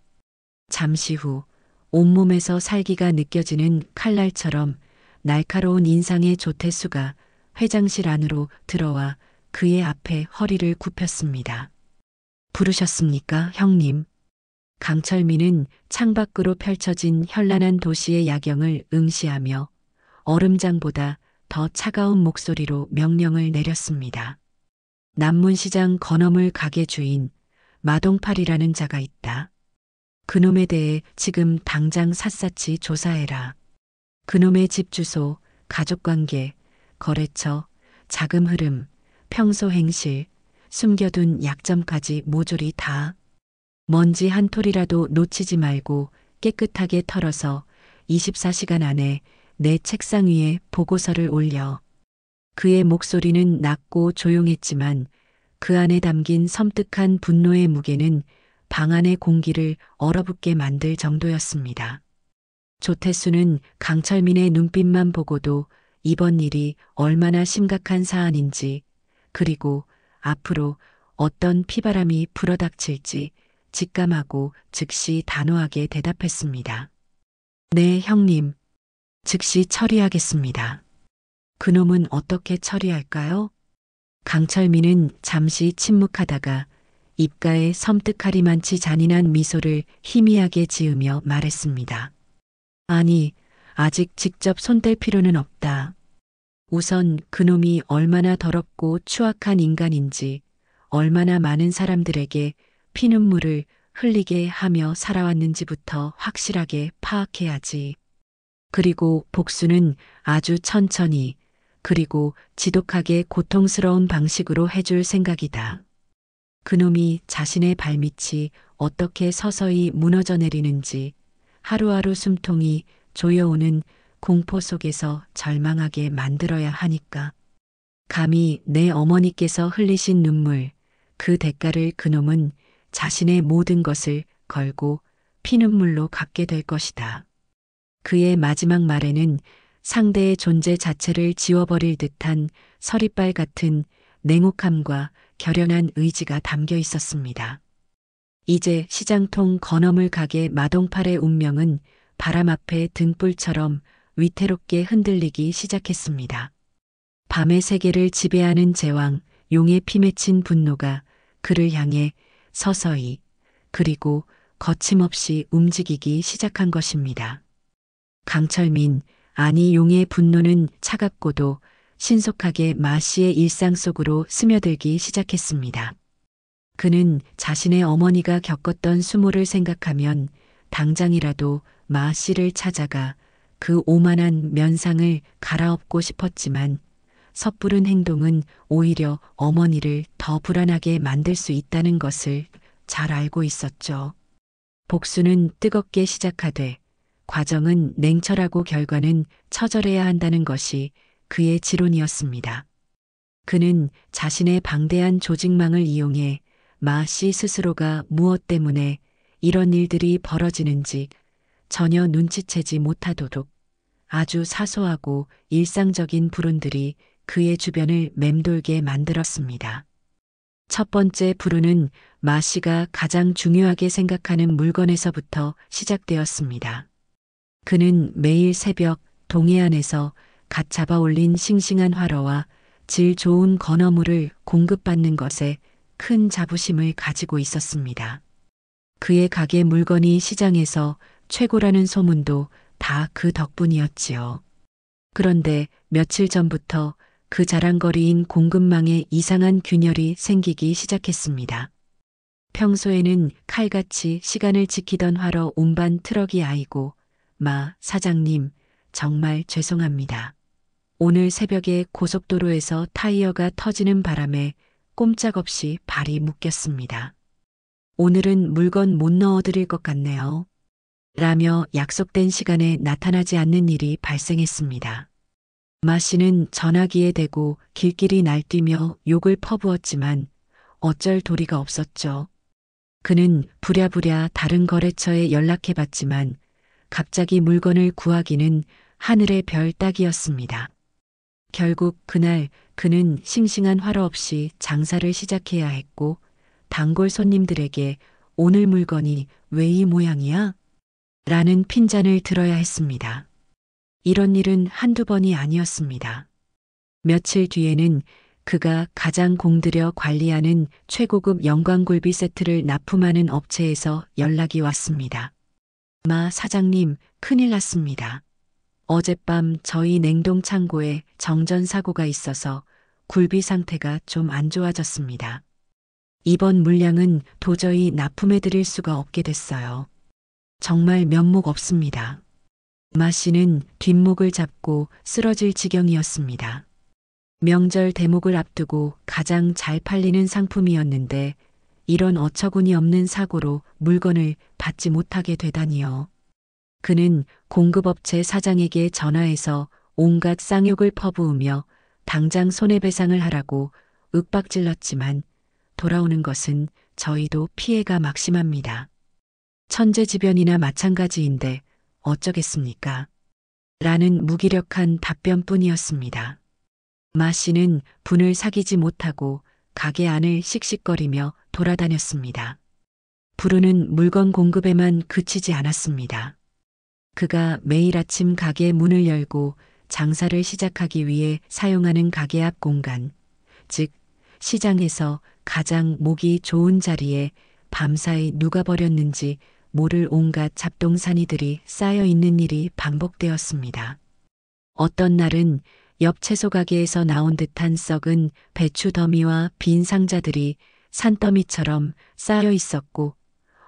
잠시 후 온몸에서 살기가 느껴지는 칼날처럼 날카로운 인상의 조태수가 회장실 안으로 들어와 그의 앞에 허리를 굽혔습니다. 부르셨습니까, 형님? 강철민은 창밖으로 펼쳐진 현란한 도시의 야경을 응시하며 얼음장보다 더 차가운 목소리로 명령을 내렸습니다. 남문시장 건어물 가게 주인 마동팔이라는 자가 있다. 그놈에 대해 지금 당장 샅샅이 조사해라. 그놈의 집 주소, 가족관계, 거래처, 자금 흐름, 평소 행실, 숨겨둔 약점까지 모조리 다. 먼지 한 톨이라도 놓치지 말고 깨끗하게 털어서 24시간 안에 내 책상 위에 보고서를 올려. 그의 목소리는 낮고 조용했지만 그 안에 담긴 섬뜩한 분노의 무게는 방 안의 공기를 얼어붙게 만들 정도였습니다. 조태수는 강철민의 눈빛만 보고도 이번 일이 얼마나 심각한 사안인지, 그리고 앞으로 어떤 피바람이 불어닥칠지 직감하고 즉시 단호하게 대답했습니다. 네, 형님. 즉시 처리하겠습니다. 그놈은 어떻게 처리할까요? 강철민은 잠시 침묵하다가 입가에 섬뜩하리만치 잔인한 미소를 희미하게 지으며 말했습니다. 아니, 아직 직접 손댈 필요는 없다. 우선 그놈이 얼마나 더럽고 추악한 인간인지, 얼마나 많은 사람들에게 피눈물을 흘리게 하며 살아왔는지부터 확실하게 파악해야지. 그리고 복수는 아주 천천히, 그리고 지독하게 고통스러운 방식으로 해줄 생각이다. 그놈이 자신의 발밑이 어떻게 서서히 무너져 내리는지, 하루하루 숨통이 조여오는 공포 속에서 절망하게 만들어야 하니까. 감히 내 어머니께서 흘리신 눈물, 그 대가를 그놈은 자신의 모든 것을 걸고 피눈물로 갚게 될 것이다. 그의 마지막 말에는 상대의 존재 자체를 지워버릴 듯한 서리빨 같은 냉혹함과 결연한 의지가 담겨 있었습니다. 이제 시장통 건어물 가게 마동팔의 운명은 바람 앞에 등불처럼 위태롭게 흔들리기 시작했습니다. 밤의 세계를 지배하는 제왕, 용의 피 맺힌 분노가 그를 향해 서서히, 그리고 거침없이 움직이기 시작한 것입니다. 강철민, 아니 용의 분노는 차갑고도 신속하게 마 씨의 일상 속으로 스며들기 시작했습니다. 그는 자신의 어머니가 겪었던 수모를 생각하면 당장이라도 마 씨를 찾아가 그 오만한 면상을 갈아엎고 싶었지만 섣부른 행동은 오히려 어머니를 더 불안하게 만들 수 있다는 것을 잘 알고 있었죠. 복수는 뜨겁게 시작하되 과정은 냉철하고 결과는 처절해야 한다는 것이 그의 지론이었습니다. 그는 자신의 방대한 조직망을 이용해 마 씨 스스로가 무엇 때문에 이런 일들이 벌어지는지 전혀 눈치채지 못하도록 아주 사소하고 일상적인 불운들이 그의 주변을 맴돌게 만들었습니다. 첫 번째 불운은 마 씨가 가장 중요하게 생각하는 물건에서부터 시작되었습니다. 그는 매일 새벽 동해안에서 갓 잡아 올린 싱싱한 활어와 질 좋은 건어물을 공급받는 것에 큰 자부심을 가지고 있었습니다. 그의 가게 물건이 시장에서 최고라는 소문도 다 그 덕분이었지요. 그런데 며칠 전부터 그 자랑거리인 공급망에 이상한 균열이 생기기 시작했습니다. 평소에는 칼같이 시간을 지키던 활어 운반 트럭이 아이고, 마 사장님, 정말 죄송합니다. 오늘 새벽에 고속도로에서 타이어가 터지는 바람에 꼼짝없이 발이 묶였습니다. 오늘은 물건 못 넣어드릴 것 같네요. 라며 약속된 시간에 나타나지 않는 일이 발생했습니다. 마 씨는 전화기에 대고 길길이 날뛰며 욕을 퍼부었지만 어쩔 도리가 없었죠. 그는 부랴부랴 다른 거래처에 연락해봤지만 갑자기 물건을 구하기는 하늘의 별 따기였습니다. 결국 그날 그는 싱싱한 화로 없이 장사를 시작해야 했고 단골 손님들에게 오늘 물건이 왜 이 모양이야? 라는 핀잔을 들어야 했습니다. 이런 일은 한두 번이 아니었습니다. 며칠 뒤에는 그가 가장 공들여 관리하는 최고급 영광굴비 세트를 납품하는 업체에서 연락이 왔습니다. 마 사장님, 큰일 났습니다. 어젯밤 저희 냉동 창고에 정전 사고가 있어서 굴비 상태가 좀 안 좋아졌습니다. 이번 물량은 도저히 납품해 드릴 수가 없게 됐어요. 정말 면목 없습니다. 마 씨는 뒷목을 잡고 쓰러질 지경이었습니다. 명절 대목을 앞두고 가장 잘 팔리는 상품이었는데 이런 어처구니 없는 사고로 물건을 받지 못하게 되다니요. 그는 공급업체 사장에게 전화해서 온갖 쌍욕을 퍼부으며 당장 손해배상을 하라고 윽박질렀지만 돌아오는 것은 저희도 피해가 막심합니다. 천재지변이나 마찬가지인데 어쩌겠습니까? 라는 무기력한 답변뿐이었습니다. 마 씨는 분을 사귀지 못하고 가게 안을 씩씩거리며 돌아다녔습니다. 부르는 물건 공급에만 그치지 않았습니다. 그가 매일 아침 가게 문을 열고 장사를 시작하기 위해 사용하는 가게 앞 공간, 즉 시장에서 가장 목이 좋은 자리에 밤사이 누가 버렸는지 모를 온갖 잡동사니들이 쌓여 있는 일이 반복되었습니다. 어떤 날은 옆 채소 가게에서 나온 듯한 썩은 배추 더미와 빈 상자들이 산더미처럼 쌓여 있었고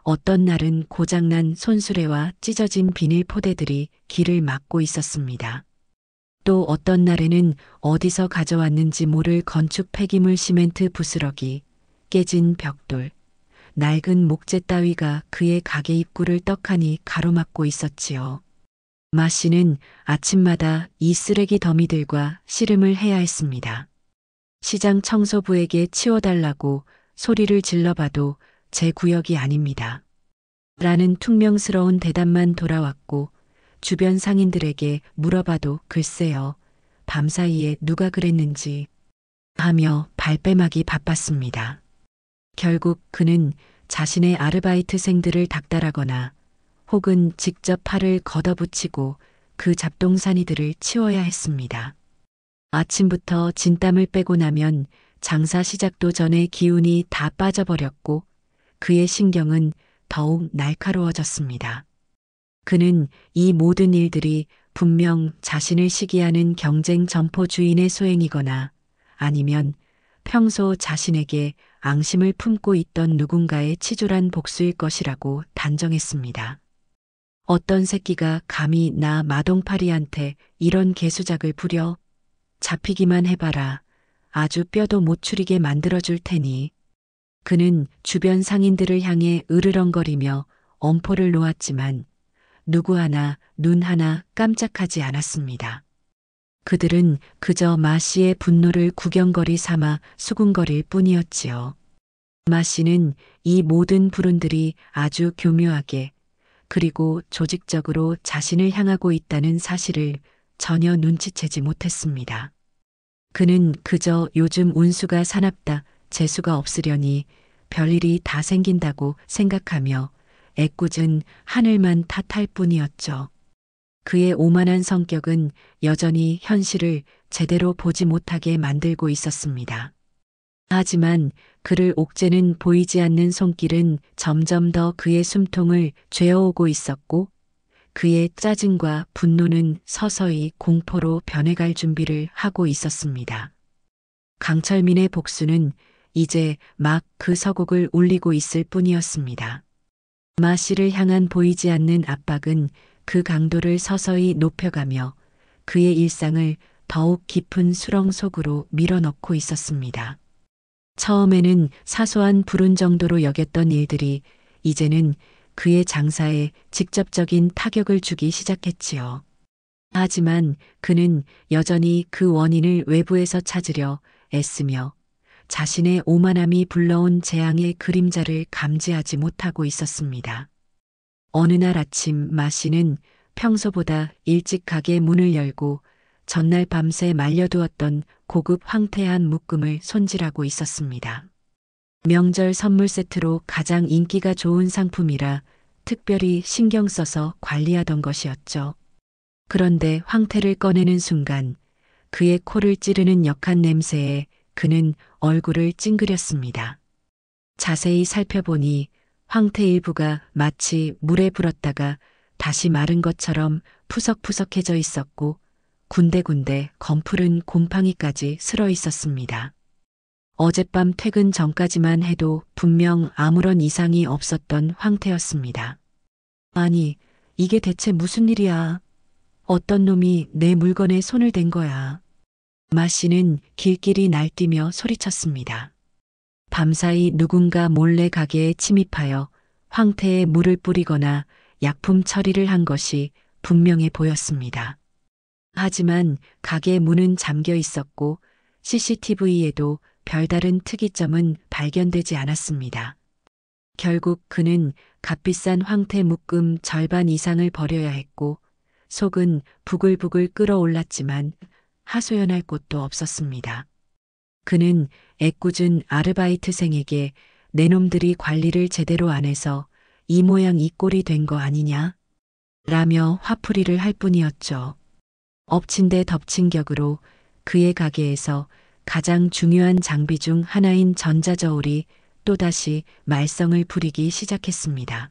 어떤 날은 고장난 손수레와 찢어진 비닐 포대들이 길을 막고 있었습니다. 또 어떤 날에는 어디서 가져왔는지 모를 건축 폐기물 시멘트 부스러기, 깨진 벽돌, 낡은 목재 따위가 그의 가게 입구를 떡하니 가로막고 있었지요. 마 씨는 아침마다 이 쓰레기 더미들과 씨름을 해야 했습니다. 시장 청소부에게 치워달라고 소리를 질러봐도 제 구역이 아닙니다. 라는 퉁명스러운 대답만 돌아왔고 주변 상인들에게 물어봐도 글쎄요, 밤사이에 누가 그랬는지 하며 발뺌하기 바빴습니다. 결국 그는 자신의 아르바이트생들을 닥달하거나 혹은 직접 팔을 걷어붙이고 그 잡동사니들을 치워야 했습니다. 아침부터 진땀을 빼고 나면 장사 시작도 전에 기운이 다 빠져버렸고 그의 신경은 더욱 날카로워졌습니다. 그는 이 모든 일들이 분명 자신을 시기하는 경쟁 점포 주인의 소행이거나 아니면 평소 자신에게 앙심을 품고 있던 누군가의 치졸한 복수일 것이라고 단정했습니다. 어떤 새끼가 감히 나 마동파리한테 이런 개수작을 부려? 잡히기만 해봐라. 아주 뼈도 못 추리게 만들어줄 테니. 그는 주변 상인들을 향해 으르렁거리며 엄포를 놓았지만 누구 하나 눈 하나 깜짝하지 않았습니다. 그들은 그저 마 씨의 분노를 구경거리 삼아 수군거릴 뿐이었지요. 마 씨는 이 모든 불운들이 아주 교묘하게 그리고 조직적으로 자신을 향하고 있다는 사실을 전혀 눈치채지 못했습니다. 그는 그저 요즘 운수가 사납다, 재수가 없으려니 별일이 다 생긴다고 생각하며 애꿎은 하늘만 탓할 뿐이었죠. 그의 오만한 성격은 여전히 현실을 제대로 보지 못하게 만들고 있었습니다. 하지만 그를 옥죄는 보이지 않는 손길은 점점 더 그의 숨통을 죄어오고 있었고 그의 짜증과 분노는 서서히 공포로 변해갈 준비를 하고 있었습니다. 강철민의 복수는 이제 막 그 서곡을 울리고 있을 뿐이었습니다. 마 씨를 향한 보이지 않는 압박은 그 강도를 서서히 높여가며 그의 일상을 더욱 깊은 수렁 속으로 밀어넣고 있었습니다. 처음에는 사소한 불운 정도로 여겼던 일들이 이제는 그의 장사에 직접적인 타격을 주기 시작했지요. 하지만 그는 여전히 그 원인을 외부에서 찾으려 애쓰며 자신의 오만함이 불러온 재앙의 그림자를 감지하지 못하고 있었습니다. 어느 날 아침 마 씨는 평소보다 일찍 가게 문을 열고 전날 밤새 말려두었던 고급 황태한 묶음을 손질하고 있었습니다. 명절 선물 세트로 가장 인기가 좋은 상품이라 특별히 신경 써서 관리하던 것이었죠. 그런데 황태를 꺼내는 순간 그의 코를 찌르는 역한 냄새에 그는 얼굴을 찡그렸습니다. 자세히 살펴보니 황태 일부가 마치 물에 불었다가 다시 마른 것처럼 푸석푸석해져 있었고 군데군데 검푸른 곰팡이까지 슬어 있었습니다. 어젯밤 퇴근 전까지만 해도 분명 아무런 이상이 없었던 황태였습니다. 아니, 이게 대체 무슨 일이야? 어떤 놈이 내 물건에 손을 댄 거야. 마 씨는 길길이 날뛰며 소리쳤습니다. 밤사이 누군가 몰래 가게에 침입하여 황태에 물을 뿌리거나 약품 처리를 한 것이 분명해 보였습니다. 하지만 가게 문은 잠겨 있었고 CCTV에도 별다른 특이점은 발견되지 않았습니다. 결국 그는 값비싼 황태 묶음 절반 이상을 버려야 했고 속은 부글부글 끓어올랐지만 하소연할 곳도 없었습니다. 그는 애꿎은 아르바이트생에게 내 놈들이 관리를 제대로 안 해서 이 모양 이 꼴이 된 거 아니냐? 라며 화풀이를 할 뿐이었죠. 엎친 데 덮친 격으로 그의 가게에서 가장 중요한 장비 중 하나인 전자저울이 또다시 말썽을 부리기 시작했습니다.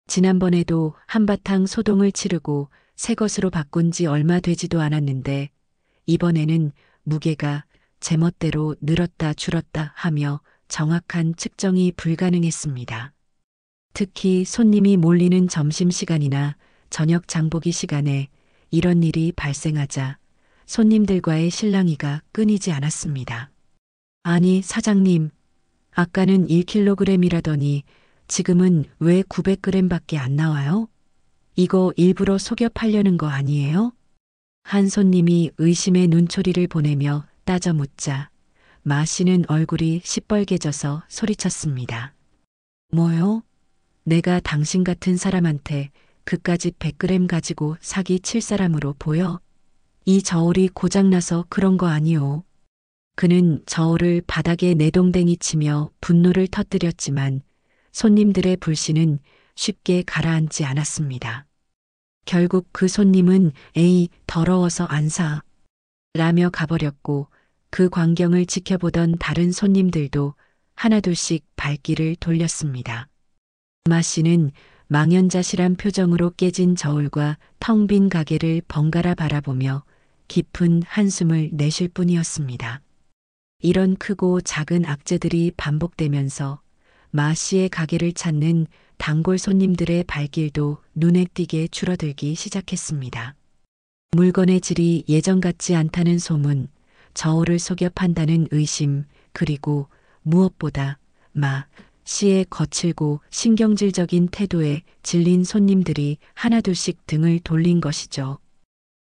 지난번에도 한바탕 소동을 치르고 새 것으로 바꾼 지 얼마 되지도 않았는데 이번에는 무게가 제멋대로 늘었다 줄었다 하며 정확한 측정이 불가능했습니다. 특히 손님이 몰리는 점심시간이나 저녁 장보기 시간에 이런 일이 발생하자 손님들과의 실랑이가 끊이지 않았습니다. 아니 사장님, 아까는 1kg이라더니 지금은 왜 900g밖에 안 나와요? 이거 일부러 속여 팔려는 거 아니에요? 한 손님이 의심의 눈초리를 보내며 따져 묻자 마 씨는 얼굴이 시뻘개져서 소리쳤습니다. 뭐요? 내가 당신 같은 사람한테 그까짓 100g 가지고 사기 칠 사람으로 보여? 이 저울이 고장나서 그런 거 아니오. 그는 저울을 바닥에 내동댕이 치며 분노를 터뜨렸지만 손님들의 불신은 쉽게 가라앉지 않았습니다. 결국 그 손님은 에이 더러워서 안 사. 라며 가버렸고 그 광경을 지켜보던 다른 손님들도 하나둘씩 발길을 돌렸습니다. 마 씨는 망연자실한 표정으로 깨진 저울과 텅 빈 가게를 번갈아 바라보며 깊은 한숨을 내쉴 뿐이었습니다. 이런 크고 작은 악재들이 반복되면서 마 씨의 가게를 찾는 단골 손님들의 발길도 눈에 띄게 줄어들기 시작했습니다. 물건의 질이 예전 같지 않다는 소문, 저울을 속여 판다는 의심, 그리고 무엇보다 마 씨의 거칠고 신경질적인 태도에 질린 손님들이 하나둘씩 등을 돌린 것이죠.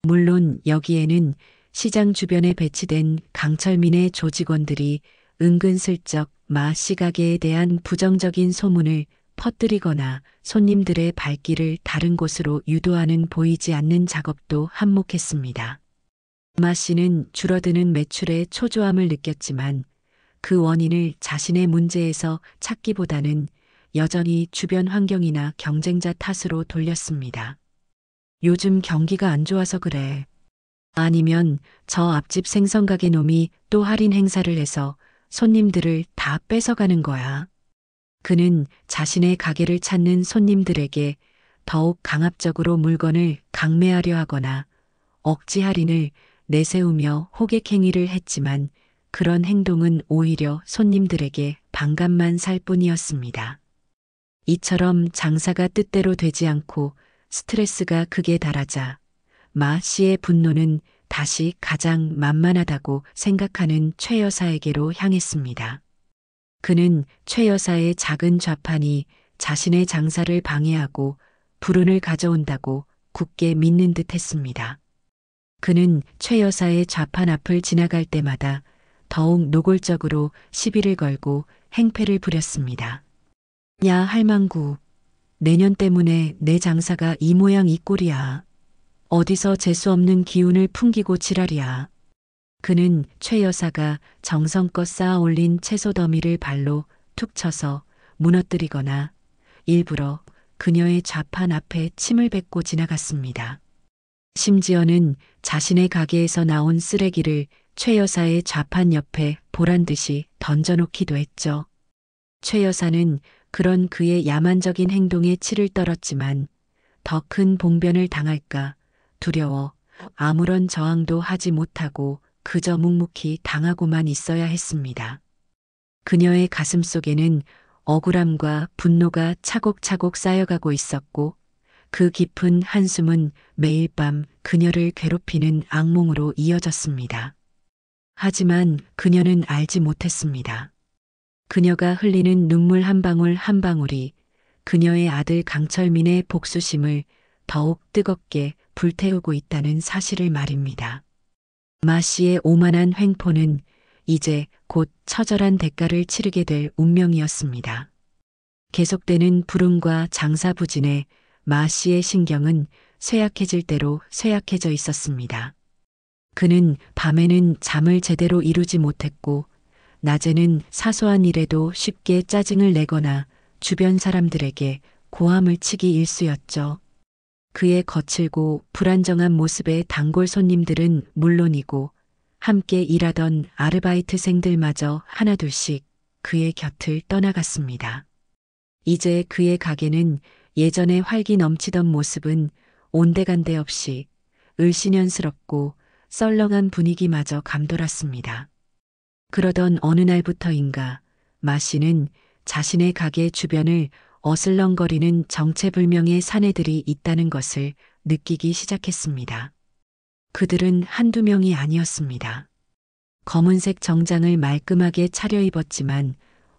물론 여기에는 시장 주변에 배치된 강철민의 조직원들이 은근슬쩍 마 씨 가게에 대한 부정적인 소문을 퍼뜨리거나 손님들의 발길을 다른 곳으로 유도하는 보이지 않는 작업도 한몫했습니다. 마 씨는 줄어드는 매출에 초조함을 느꼈지만 그 원인을 자신의 문제에서 찾기보다는 여전히 주변 환경이나 경쟁자 탓으로 돌렸습니다. 요즘 경기가 안 좋아서 그래. 아니면 저 앞집 생선가게 놈이 또 할인 행사를 해서 손님들을 다 뺏어가는 거야. 그는 자신의 가게를 찾는 손님들에게 더욱 강압적으로 물건을 강매하려 하거나 억지 할인을 내세우며 호객 행위를 했지만 그런 행동은 오히려 손님들에게 반감만 살 뿐이었습니다. 이처럼 장사가 뜻대로 되지 않고 스트레스가 극에 달하자 마 씨의 분노는 다시 가장 만만하다고 생각하는 최 여사에게로 향했습니다. 그는 최 여사의 작은 좌판이 자신의 장사를 방해하고 불운을 가져온다고 굳게 믿는 듯 했습니다. 그는 최 여사의 좌판 앞을 지나갈 때마다 더욱 노골적으로 시비를 걸고 행패를 부렸습니다. 야 할망구, 내년 때문에 내 장사가 이 모양 이 꼴이야. 어디서 재수 없는 기운을 풍기고 지랄이야. 그는 최 여사가 정성껏 쌓아 올린 채소 더미를 발로 툭 쳐서 무너뜨리거나 일부러 그녀의 좌판 앞에 침을 뱉고 지나갔습니다. 심지어는 자신의 가게에서 나온 쓰레기를 최 여사의 좌판 옆에 보란 듯이 던져놓기도 했죠. 최 여사는 그런 그의 야만적인 행동에 치를 떨었지만 더 큰 봉변을 당할까 두려워 아무런 저항도 하지 못하고 그저 묵묵히 당하고만 있어야 했습니다. 그녀의 가슴 속에는 억울함과 분노가 차곡차곡 쌓여가고 있었고 그 깊은 한숨은 매일 밤 그녀를 괴롭히는 악몽으로 이어졌습니다. 하지만 그녀는 알지 못했습니다. 그녀가 흘리는 눈물 한 방울 한 방울이 그녀의 아들 강철민의 복수심을 더욱 뜨겁게 불태우고 있다는 사실을 말입니다. 마 씨의 오만한 횡포는 이제 곧 처절한 대가를 치르게 될 운명이었습니다. 계속되는 불응과 장사부진에 마 씨의 신경은 쇠약해질 대로 쇠약해져 있었습니다. 그는 밤에는 잠을 제대로 이루지 못했고 낮에는 사소한 일에도 쉽게 짜증을 내거나 주변 사람들에게 고함을 치기 일쑤였죠. 그의 거칠고 불안정한 모습에 단골 손님들은 물론이고 함께 일하던 아르바이트생들마저 하나둘씩 그의 곁을 떠나갔습니다. 이제 그의 가게는 예전에 활기 넘치던 모습은 온데간데 없이 을씨년스럽고 썰렁한 분위기마저 감돌았습니다. 그러던 어느 날부터인가 마 씨는 자신의 가게 주변을 어슬렁거리는 정체불명의 사내들이 있다는 것을 느끼기 시작했습니다. 그들은 한두 명이 아니었습니다. 검은색 정장을 말끔하게 차려입었지만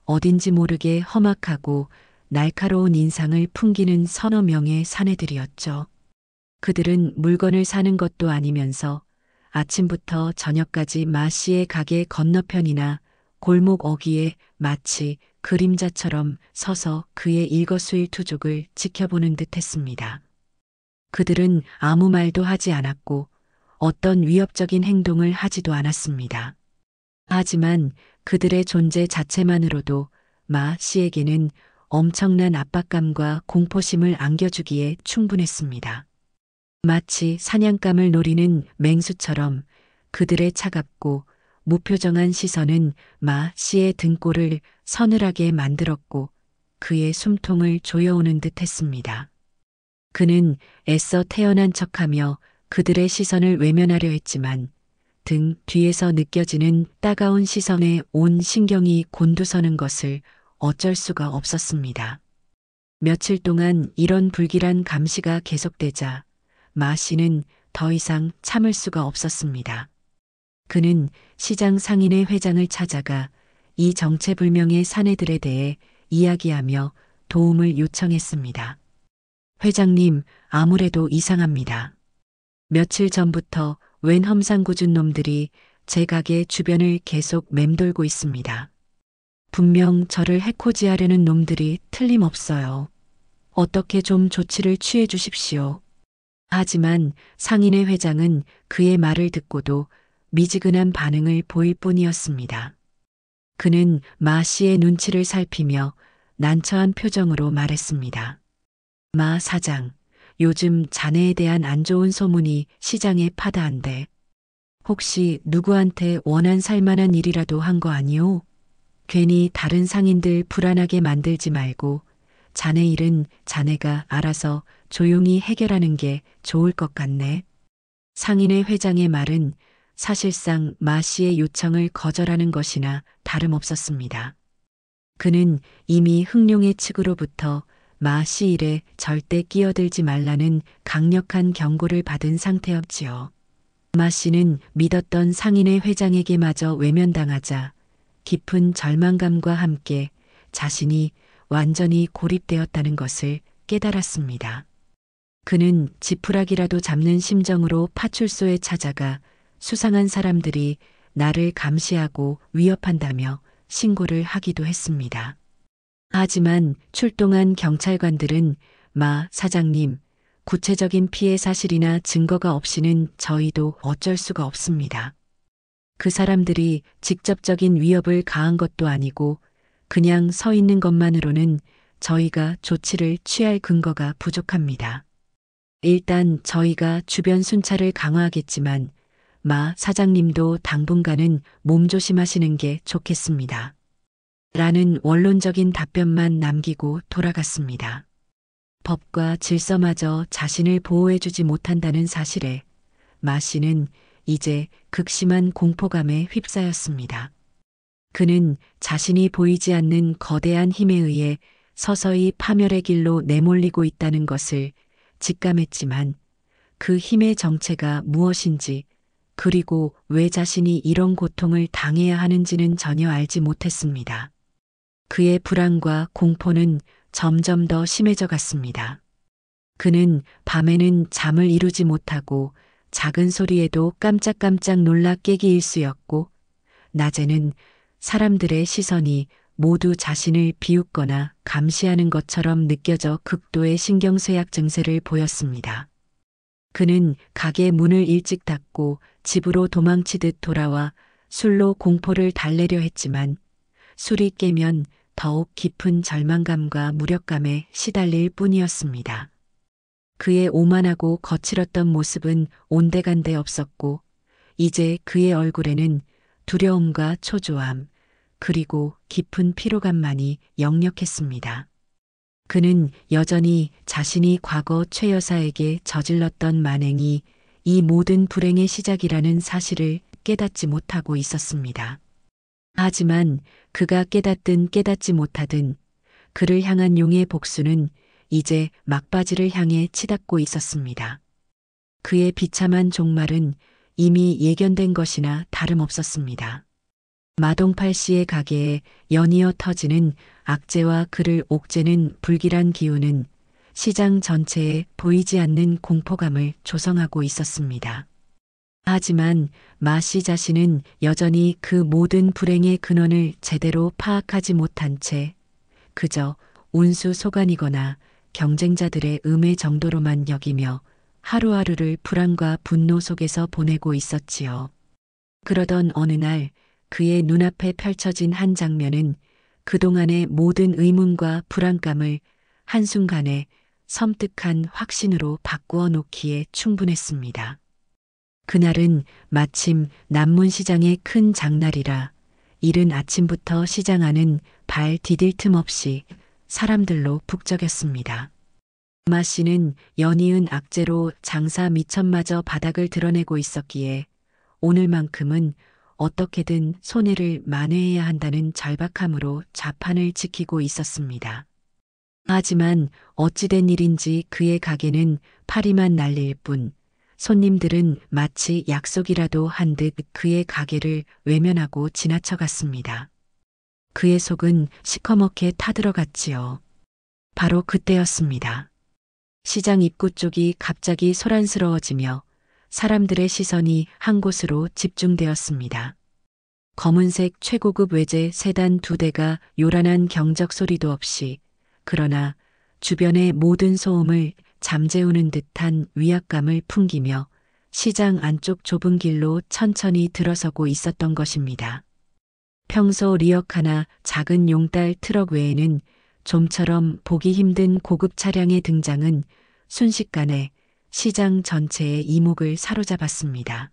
어딘지 모르게 험악하고 날카로운 인상을 풍기는 서너 명의 사내들이었죠. 그들은 물건을 사는 것도 아니면서 아침부터 저녁까지 마 씨의 가게 건너편이나 골목 어귀에 마치 그림자처럼 서서 그의 일거수일투족을 지켜보는 듯 했습니다. 그들은 아무 말도 하지 않았고 어떤 위협적인 행동을 하지도 않았습니다. 하지만 그들의 존재 자체만으로도 마 씨에게는 엄청난 압박감과 공포심을 안겨주기에 충분했습니다. 마치 사냥감을 노리는 맹수처럼 그들의 차갑고 무표정한 시선은 마 씨의 등골을 서늘하게 만들었고 그의 숨통을 조여오는 듯 했습니다. 그는 애써 태연한 척하며 그들의 시선을 외면하려 했지만 등 뒤에서 느껴지는 따가운 시선에 온 신경이 곤두서는 것을 어쩔 수가 없었습니다. 며칠 동안 이런 불길한 감시가 계속되자 마 씨는 더 이상 참을 수가 없었습니다. 그는 시장 상인회 회장을 찾아가 이 정체불명의 사내들에 대해 이야기하며 도움을 요청했습니다. 회장님, 아무래도 이상합니다. 며칠 전부터 웬 험상궂은 놈들이 제 가게 주변을 계속 맴돌고 있습니다. 분명 저를 해코지하려는 놈들이 틀림없어요. 어떻게 좀 조치를 취해 주십시오. 하지만 상인회 회장은 그의 말을 듣고도 미지근한 반응을 보일 뿐이었습니다. 그는 마 씨의 눈치를 살피며 난처한 표정으로 말했습니다. 마 사장, 요즘 자네에 대한 안 좋은 소문이 시장에 파다한데 혹시 누구한테 원한 살만한 일이라도 한 거 아니오? 괜히 다른 상인들 불안하게 만들지 말고 자네 일은 자네가 알아서 조용히 해결하는 게 좋을 것 같네. 상인회 회장의 말은 사실상 마 씨의 요청을 거절하는 것이나 다름없었습니다. 그는 이미 흥룡의 측으로부터 마 씨 일에 절대 끼어들지 말라는 강력한 경고를 받은 상태였지요. 마 씨는 믿었던 상인회 회장에게마저 외면당하자 깊은 절망감과 함께 자신이 완전히 고립되었다는 것을 깨달았습니다. 그는 지푸라기라도 잡는 심정으로 파출소에 찾아가 수상한 사람들이 나를 감시하고 위협한다며 신고를 하기도 했습니다. 하지만 출동한 경찰관들은 마 사장님, 구체적인 피해 사실이나 증거가 없이는 저희도 어쩔 수가 없습니다. 그 사람들이 직접적인 위협을 가한 것도 아니고 그냥 서 있는 것만으로는 저희가 조치를 취할 근거가 부족합니다. 일단 저희가 주변 순찰을 강화하겠지만 마 사장님도 당분간은 몸조심하시는 게 좋겠습니다. 라는 원론적인 답변만 남기고 돌아갔습니다. 법과 질서마저 자신을 보호해주지 못한다는 사실에 마 씨는 이제 극심한 공포감에 휩싸였습니다. 그는 자신이 보이지 않는 거대한 힘에 의해 서서히 파멸의 길로 내몰리고 있다는 것을 직감했지만 그 힘의 정체가 무엇인지 그리고 왜 자신이 이런 고통을 당해야 하는지는 전혀 알지 못했습니다. 그의 불안과 공포는 점점 더 심해져 갔습니다. 그는 밤에는 잠을 이루지 못하고 작은 소리에도 깜짝깜짝 놀라 깨기 일쑤였고 낮에는 사람들의 시선이 모두 자신을 비웃거나 감시하는 것처럼 느껴져 극도의 신경쇠약 증세를 보였습니다. 그는 가게 문을 일찍 닫고 집으로 도망치듯 돌아와 술로 공포를 달래려 했지만 술이 깨면 더욱 깊은 절망감과 무력감에 시달릴 뿐이었습니다. 그의 오만하고 거칠었던 모습은 온데간데 없었고 이제 그의 얼굴에는 두려움과 초조함 그리고 깊은 피로감만이 역력했습니다. 그는 여전히 자신이 과거 최 여사에게 저질렀던 만행이 이 모든 불행의 시작이라는 사실을 깨닫지 못하고 있었습니다. 하지만 그가 깨닫든 깨닫지 못하든 그를 향한 용의 복수는 이제 막바지를 향해 치닫고 있었습니다. 그의 비참한 종말은 이미 예견된 것이나 다름없었습니다. 마동팔 씨의 가게에 연이어 터지는 악재와 그를 옥죄는 불길한 기운은 시장 전체에 보이지 않는 공포감을 조성하고 있었습니다. 하지만 마 씨 자신은 여전히 그 모든 불행의 근원을 제대로 파악하지 못한 채 그저 운수 소관이거나 경쟁자들의 음해 정도로만 여기며 하루하루를 불안과 분노 속에서 보내고 있었지요. 그러던 어느 날 그의 눈앞에 펼쳐진 한 장면은 그동안의 모든 의문과 불안감을 한순간에 섬뜩한 확신으로 바꾸어 놓기에 충분했습니다. 그날은 마침 남문시장의 큰 장날이라 이른 아침부터 시장 안은 발 디딜 틈 없이 사람들로 북적였습니다. 마 씨는 연이은 악재로 장사 미천마저 바닥을 드러내고 있었기에 오늘만큼은 어떻게든 손해를 만회해야 한다는 절박함으로 좌판을 지키고 있었습니다. 하지만 어찌된 일인지 그의 가게는 파리만 날릴 뿐 손님들은 마치 약속이라도 한 듯 그의 가게를 외면하고 지나쳐갔습니다. 그의 속은 시커멓게 타들어갔지요. 바로 그때였습니다. 시장 입구 쪽이 갑자기 소란스러워지며 사람들의 시선이 한 곳으로 집중되었습니다. 검은색 최고급 외제 세단 2대가 요란한 경적 소리도 없이 그러나 주변의 모든 소음을 잠재우는 듯한 위압감을 풍기며 시장 안쪽 좁은 길로 천천히 들어서고 있었던 것입니다. 평소 리어카나 작은 용달 트럭 외에는 좀처럼 보기 힘든 고급 차량의 등장은 순식간에 시장 전체의 이목을 사로잡았습니다.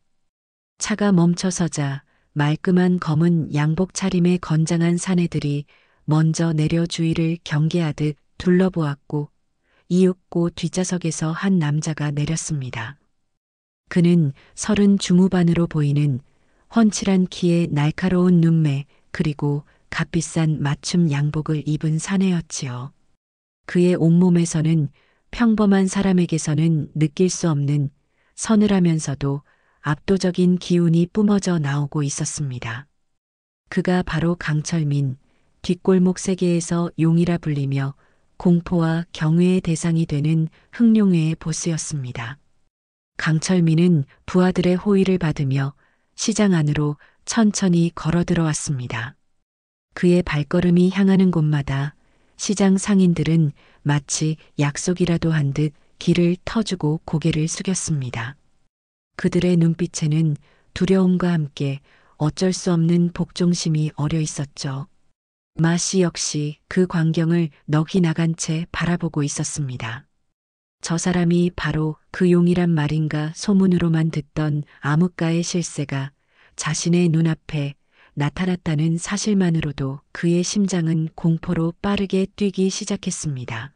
차가 멈춰서자 말끔한 검은 양복 차림의 건장한 사내들이 먼저 내려 주위를 경계하듯 둘러보았고 이윽고 뒷좌석에서 한 남자가 내렸습니다. 그는 30 중후반으로 보이는 훤칠한 키에 날카로운 눈매 그리고 값비싼 맞춤 양복을 입은 사내였지요. 그의 온몸에서는 평범한 사람에게서는 느낄 수 없는 서늘하면서도 압도적인 기운이 뿜어져 나오고 있었습니다. 그가 바로 강철민, 뒷골목 세계에서 용이라 불리며 공포와 경외의 대상이 되는 흥룡회의 보스였습니다. 강철민은 부하들의 호의를 받으며 시장 안으로 천천히 걸어 들어왔습니다. 그의 발걸음이 향하는 곳마다 시장 상인들은 마치 약속이라도 한 듯 길을 터주고 고개를 숙였습니다. 그들의 눈빛에는 두려움과 함께 어쩔 수 없는 복종심이 어려 있었죠. 마씨 역시 그 광경을 넋이 나간 채 바라보고 있었습니다. 저 사람이 바로 그 용이란 말인가 소문으로만 듣던 암흑가의 실세가 자신의 눈앞에 나타났다는 사실만으로도 그의 심장은 공포로 빠르게 뛰기 시작했습니다.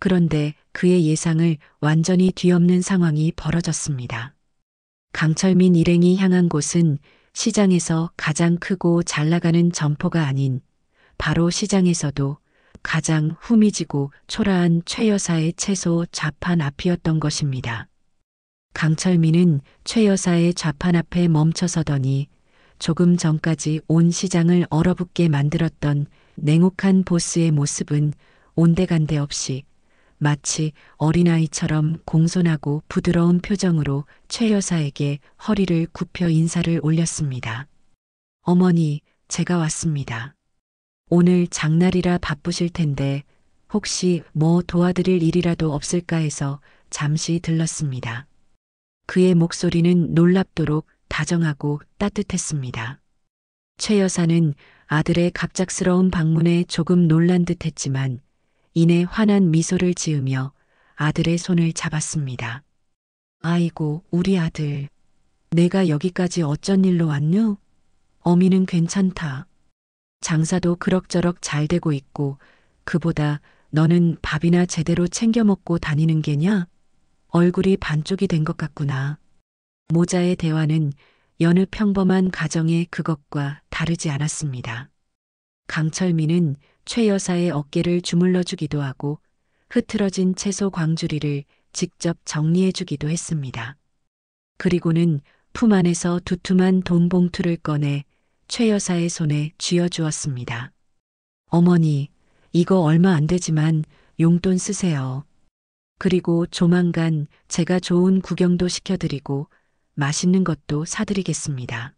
그런데 그의 예상을 완전히 뒤엎는 상황이 벌어졌습니다. 강철민 일행이 향한 곳은 시장에서 가장 크고 잘 나가는 점포가 아닌 바로 시장에서도 가장 후미지고 초라한 최 여사의 채소 좌판 앞이었던 것입니다. 강철민은 최 여사의 좌판 앞에 멈춰서더니 조금 전까지 온 시장을 얼어붙게 만들었던 냉혹한 보스의 모습은 온데간데 없이 마치 어린아이처럼 공손하고 부드러운 표정으로 최 여사에게 허리를 굽혀 인사를 올렸습니다. 어머니, 제가 왔습니다. 오늘 장날이라 바쁘실 텐데 혹시 뭐 도와드릴 일이라도 없을까 해서 잠시 들렀습니다. 그의 목소리는 놀랍도록 다정하고 따뜻했습니다. 최 여사는 아들의 갑작스러운 방문에 조금 놀란 듯했지만 이내 환한 미소를 지으며 아들의 손을 잡았습니다. 아이고, 우리 아들. 내가 여기까지 어쩐 일로 왔누? 어미는 괜찮다. 장사도 그럭저럭 잘 되고 있고 그보다 너는 밥이나 제대로 챙겨 먹고 다니는 게냐? 얼굴이 반쪽이 된 것 같구나. 모자의 대화는 여느 평범한 가정의 그것과 다르지 않았습니다. 강철민은 최 여사의 어깨를 주물러 주기도 하고 흐트러진 채소 광주리를 직접 정리해 주기도 했습니다. 그리고는 품 안에서 두툼한 돈 봉투를 꺼내 최 여사의 손에 쥐어 주었습니다. 어머니, 이거 얼마 안 되지만 용돈 쓰세요. 그리고 조만간 제가 좋은 구경도 시켜드리고 맛있는 것도 사드리겠습니다.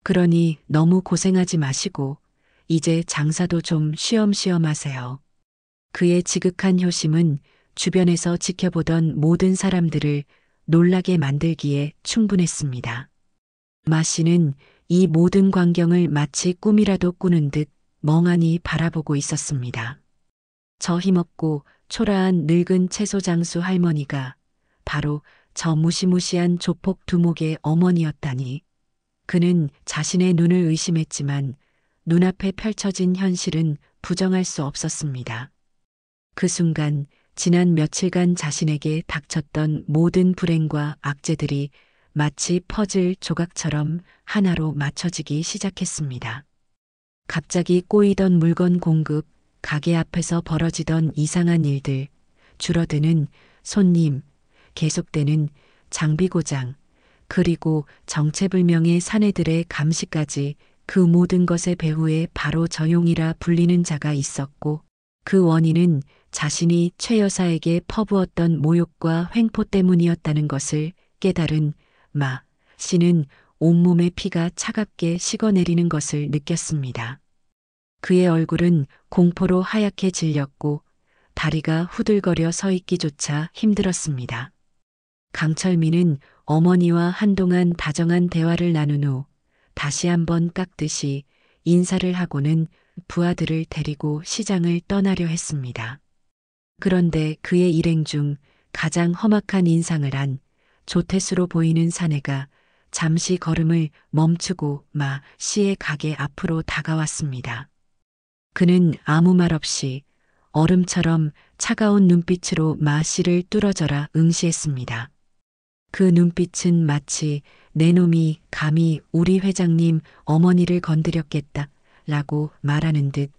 그러니 너무 고생하지 마시고 이제 장사도 좀 쉬엄쉬엄 하세요. 그의 지극한 효심은 주변에서 지켜보던 모든 사람들을 놀라게 만들기에 충분했습니다. 마 씨는 이 모든 광경을 마치 꿈이라도 꾸는 듯 멍하니 바라보고 있었습니다. 저 힘없고 초라한 늙은 채소장수 할머니가 바로 저 무시무시한 조폭 두목의 어머니였다니. 그는 자신의 눈을 의심했지만 눈앞에 펼쳐진 현실은 부정할 수 없었습니다. 그 순간 지난 며칠간 자신에게 닥쳤던 모든 불행과 악재들이 마치 퍼즐 조각처럼 하나로 맞춰지기 시작했습니다. 갑자기 꼬이던 물건 공급, 가게 앞에서 벌어지던 이상한 일들, 줄어드는 손님, 계속되는 장비 고장, 그리고 정체불명의 사내들의 감시까지 그 모든 것의 배후에 바로 저용이라 불리는 자가 있었고 그 원인은 자신이 최 여사에게 퍼부었던 모욕과 횡포 때문이었다는 것을 깨달은 마 씨는 온몸의 피가 차갑게 식어내리는 것을 느꼈습니다. 그의 얼굴은 공포로 하얗게 질렸고 다리가 후들거려 서 있기조차 힘들었습니다. 강철민은 어머니와 한동안 다정한 대화를 나눈 후 다시 한번 깎듯이 인사를 하고는 부하들을 데리고 시장을 떠나려 했습니다. 그런데 그의 일행 중 가장 험악한 인상을 한 조태수로 보이는 사내가 잠시 걸음을 멈추고 마 씨의 가게 앞으로 다가왔습니다. 그는 아무 말 없이 얼음처럼 차가운 눈빛으로 마 씨를 뚫어져라 응시했습니다. 그 눈빛은 마치 내 놈이 감히 우리 회장님 어머니를 건드렸겠다 라고 말하는 듯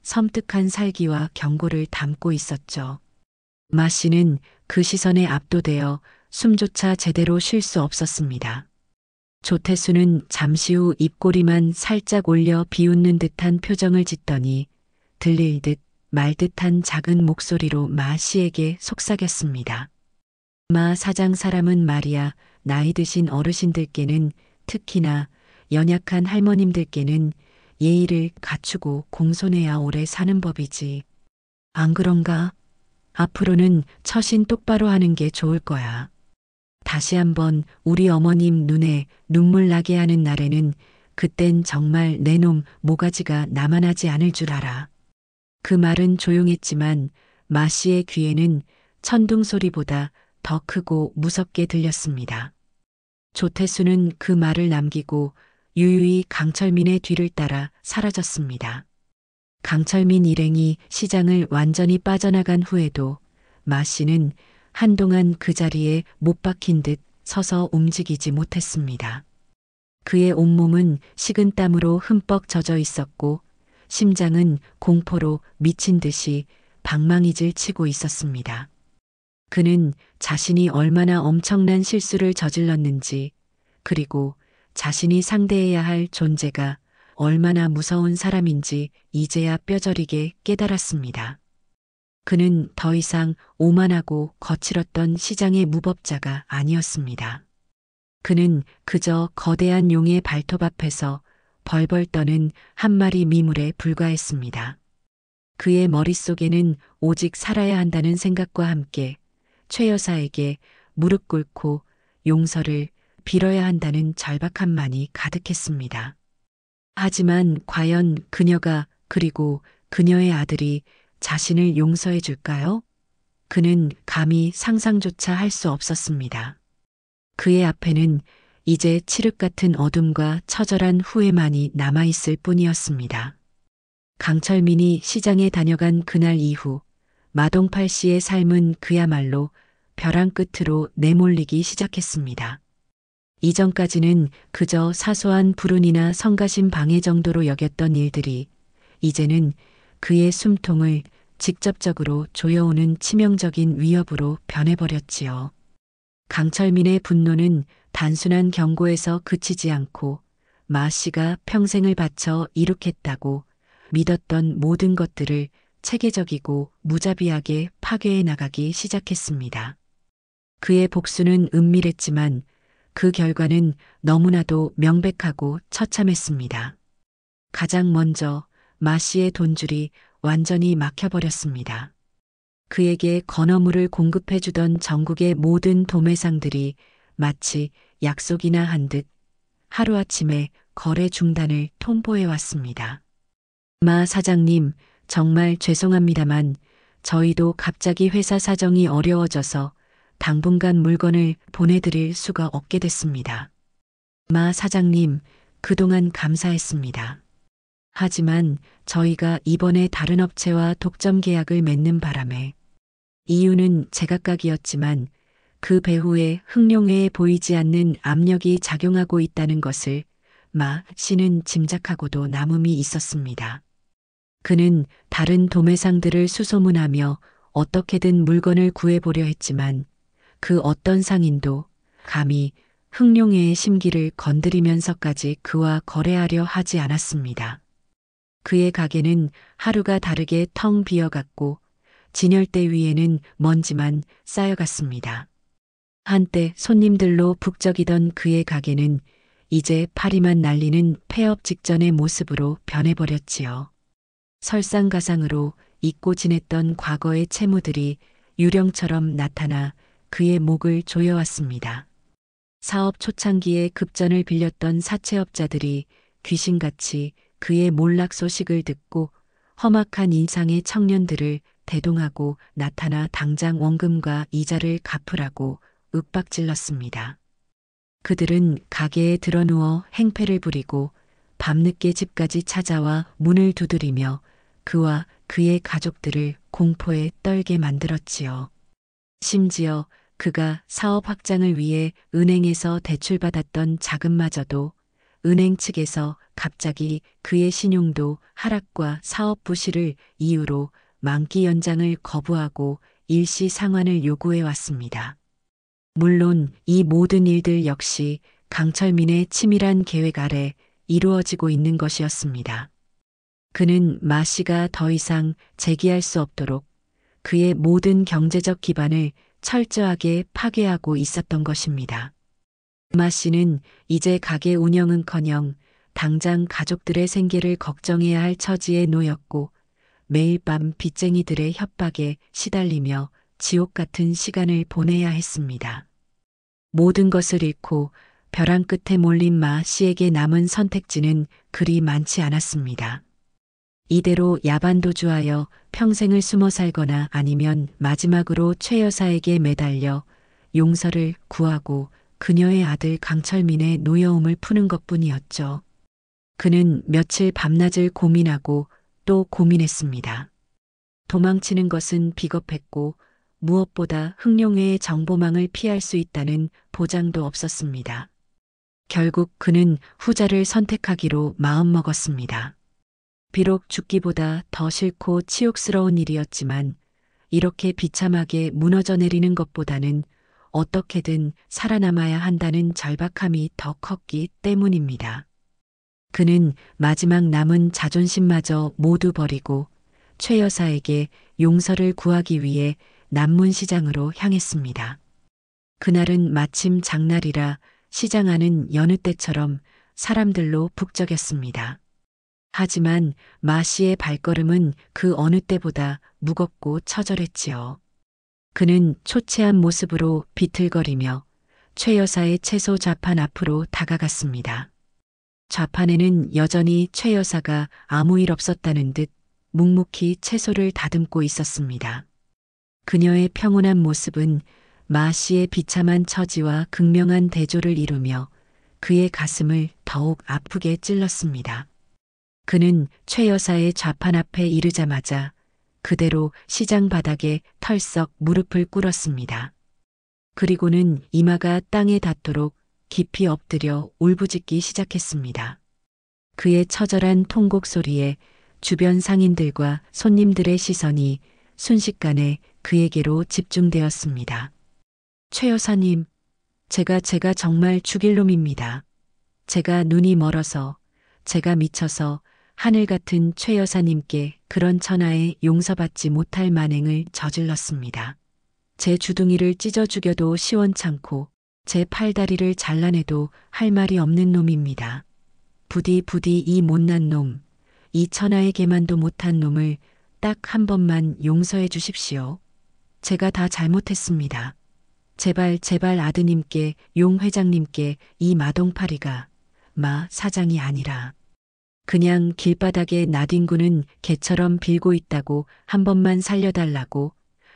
섬뜩한 살기와 경고를 담고 있었죠. 마 씨는 그 시선에 압도되어 숨조차 제대로 쉴 수 없었습니다. 조태수는 잠시 후 입꼬리만 살짝 올려 비웃는 듯한 표정을 짓더니 들릴 듯 말듯한 작은 목소리로 마 씨에게 속삭였습니다. 마 사장 사람은 말이야 나이 드신 어르신들께는 특히나 연약한 할머님들께는 예의를 갖추고 공손해야 오래 사는 법이지. 안 그런가? 앞으로는 처신 똑바로 하는 게 좋을 거야. 다시 한번 우리 어머님 눈에 눈물 나게 하는 날에는 그땐 정말 내 놈 모가지가 나만하지 않을 줄 알아. 그 말은 조용했지만 마 씨의 귀에는 천둥 소리보다 더 크고 무섭게 들렸습니다. 조태수는 그 말을 남기고 유유히 강철민의 뒤를 따라 사라졌습니다. 강철민 일행이 시장을 완전히 빠져나간 후에도 마 씨는 한동안 그 자리에 못 박힌 듯 서서 움직이지 못했습니다. 그의 온몸은 식은땀으로 흠뻑 젖어 있었고 심장은 공포로 미친 듯이 방망이질 치고 있었습니다. 그는 자신이 얼마나 엄청난 실수를 저질렀는지, 그리고 자신이 상대해야 할 존재가 얼마나 무서운 사람인지 이제야 뼈저리게 깨달았습니다. 그는 더 이상 오만하고 거칠었던 시장의 무법자가 아니었습니다. 그는 그저 거대한 용의 발톱 앞에서 벌벌 떠는 한 마리 미물에 불과했습니다. 그의 머릿속에는 오직 살아야 한다는 생각과 함께 최 여사에게 무릎 꿇고 용서를 빌어야 한다는 절박함만이 가득했습니다. 하지만 과연 그녀가 그리고 그녀의 아들이 자신을 용서해 줄까요? 그는 감히 상상조차 할 수 없었습니다. 그의 앞에는 이제 칠흑 같은 어둠과 처절한 후회만이 남아있을 뿐이었습니다. 강철민이 시장에 다녀간 그날 이후 마동팔 씨의 삶은 그야말로 벼랑 끝으로 내몰리기 시작했습니다. 이전까지는 그저 사소한 불운이나 성가신 방해 정도로 여겼던 일들이 이제는 그의 숨통을 직접적으로 조여오는 치명적인 위협으로 변해버렸지요. 강철민의 분노는 단순한 경고에서 그치지 않고 마 씨가 평생을 바쳐 이룩했다고 믿었던 모든 것들을 체계적이고 무자비하게 파괴해 나가기 시작했습니다. 그의 복수는 은밀했지만 그 결과는 너무나도 명백하고 처참했습니다. 가장 먼저 마 씨의 돈줄이 완전히 막혀버렸습니다. 그에게 건어물을 공급해주던 전국의 모든 도매상들이 마치 약속이나 한 듯 하루아침에 거래 중단을 통보해왔습니다. 마 사장님, 정말 죄송합니다만 저희도 갑자기 회사 사정이 어려워져서 당분간 물건을 보내드릴 수가 없게 됐습니다. 마 사장님, 그동안 감사했습니다. 하지만 저희가 이번에 다른 업체와 독점 계약을 맺는 바람에 이유는 제각각이었지만 그 배후에 흥룡회에 보이지 않는 압력이 작용하고 있다는 것을 마 씨는 짐작하고도 남음이 있었습니다. 그는 다른 도매상들을 수소문하며 어떻게든 물건을 구해보려 했지만 그 어떤 상인도 감히 흥룡회의 심기를 건드리면서까지 그와 거래하려 하지 않았습니다. 그의 가게는 하루가 다르게 텅 비어갔고 진열대 위에는 먼지만 쌓여갔습니다. 한때 손님들로 북적이던 그의 가게는 이제 파리만 날리는 폐업 직전의 모습으로 변해버렸지요. 설상가상으로 잊고 지냈던 과거의 채무들이 유령처럼 나타나 그의 목을 조여왔습니다. 사업 초창기에 급전을 빌렸던 사채업자들이 귀신같이 그의 몰락 소식을 듣고 험악한 인상의 청년들을 대동하고 나타나 당장 원금과 이자를 갚으라고 윽박질렀습니다. 그들은 가게에 드러누워 행패를 부리고 밤늦게 집까지 찾아와 문을 두드리며 그와 그의 가족들을 공포에 떨게 만들었지요. 심지어 그가 사업 확장을 위해 은행에서 대출받았던 자금마저도 은행 측에서 갑자기 그의 신용도 하락과 사업 부실을 이유로 만기 연장을 거부하고 일시 상환을 요구해 왔습니다. 물론 이 모든 일들 역시 강철민의 치밀한 계획 아래 이루어지고 있는 것이었습니다. 그는 마 씨가 더 이상 재기할 수 없도록 그의 모든 경제적 기반을 철저하게 파괴하고 있었던 것입니다. 마 씨는 이제 가게 운영은커녕 당장 가족들의 생계를 걱정해야 할 처지에 놓였고 매일 밤 빚쟁이들의 협박에 시달리며 지옥 같은 시간을 보내야 했습니다. 모든 것을 잃고 벼랑 끝에 몰린 마 씨에게 남은 선택지는 그리 많지 않았습니다. 이대로 야반도주하여 평생을 숨어 살거나 아니면 마지막으로 최 여사에게 매달려 용서를 구하고 그녀의 아들 강철민의 노여움을 푸는 것뿐이었죠. 그는 며칠 밤낮을 고민하고 또 고민했습니다. 도망치는 것은 비겁했고 무엇보다 흥룡회의 정보망을 피할 수 있다는 보장도 없었습니다. 결국 그는 후자를 선택하기로 마음먹었습니다. 비록 죽기보다 더 싫고 치욕스러운 일이었지만 이렇게 비참하게 무너져 내리는 것보다는 어떻게든 살아남아야 한다는 절박함이 더 컸기 때문입니다. 그는 마지막 남은 자존심마저 모두 버리고 최 여사에게 용서를 구하기 위해 남문시장으로 향했습니다. 그날은 마침 장날이라 시장 안은 여느 때처럼 사람들로 북적였습니다. 하지만 마 씨의 발걸음은 그 어느 때보다 무겁고 처절했지요. 그는 초췌한 모습으로 비틀거리며 최 여사의 채소 좌판 앞으로 다가갔습니다. 좌판에는 여전히 최 여사가 아무 일 없었다는 듯 묵묵히 채소를 다듬고 있었습니다. 그녀의 평온한 모습은 마 씨의 비참한 처지와 극명한 대조를 이루며 그의 가슴을 더욱 아프게 찔렀습니다. 그는 최 여사의 좌판 앞에 이르자마자 그대로 시장 바닥에 털썩 무릎을 꿇었습니다. 그리고는 이마가 땅에 닿도록 깊이 엎드려 울부짖기 시작했습니다. 그의 처절한 통곡 소리에 주변 상인들과 손님들의 시선이 순식간에 그에게로 집중되었습니다. 최 여사님, 제가 정말 죽일 놈입니다. 제가 눈이 멀어서, 제가 미쳐서 하늘 같은 최 여사님께 그런 천하에 용서받지 못할 만행을 저질렀습니다. 제 주둥이를 찢어 죽여도 시원찮고 제 팔다리를 잘라내도 할 말이 없는 놈입니다. 부디 이 못난 놈, 이 천하에게만도 못한 놈을 딱 한 번만 용서해 주십시오. 제가 다 잘못했습니다. 제발 아드님께, 용 회장님께 이 마동파리가 마 사장이 아니라 그냥 길바닥에 나뒹구는 개처럼 빌고 있다고 한 번만 살려달라고,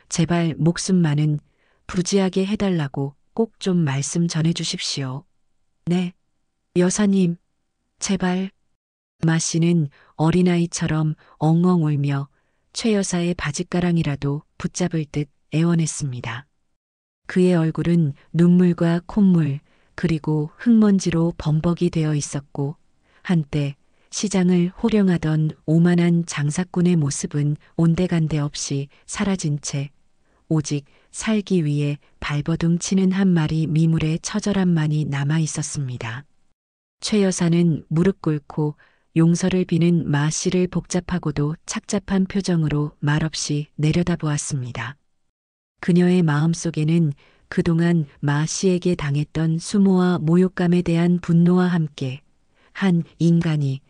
제발 목숨만은 부지하게 해달라고 꼭 좀 말씀 전해 주십시오. 네, 여사님, 제발. 마 씨는 어린아이처럼 엉엉 울며 최 여사의 바짓가랑이라도 붙잡을 듯 애원했습니다. 그의 얼굴은 눈물과 콧물 그리고 흙먼지로 범벅이 되어 있었고 한때 시장을 호령하던 오만한 장사꾼의 모습은 온데간데 없이 사라진 채 오직 살기 위해 발버둥 치는 한 마리 미물의 처절함만이 남아 있었습니다. 최 여사는 무릎 꿇고 용서를 비는 마 씨를 복잡하고도 착잡한 표정으로 말없이 내려다보았습니다. 그녀의 마음속에는 그동안 마 씨에게 당했던 수모와 모욕감에 대한 분노와 함께 한 인간이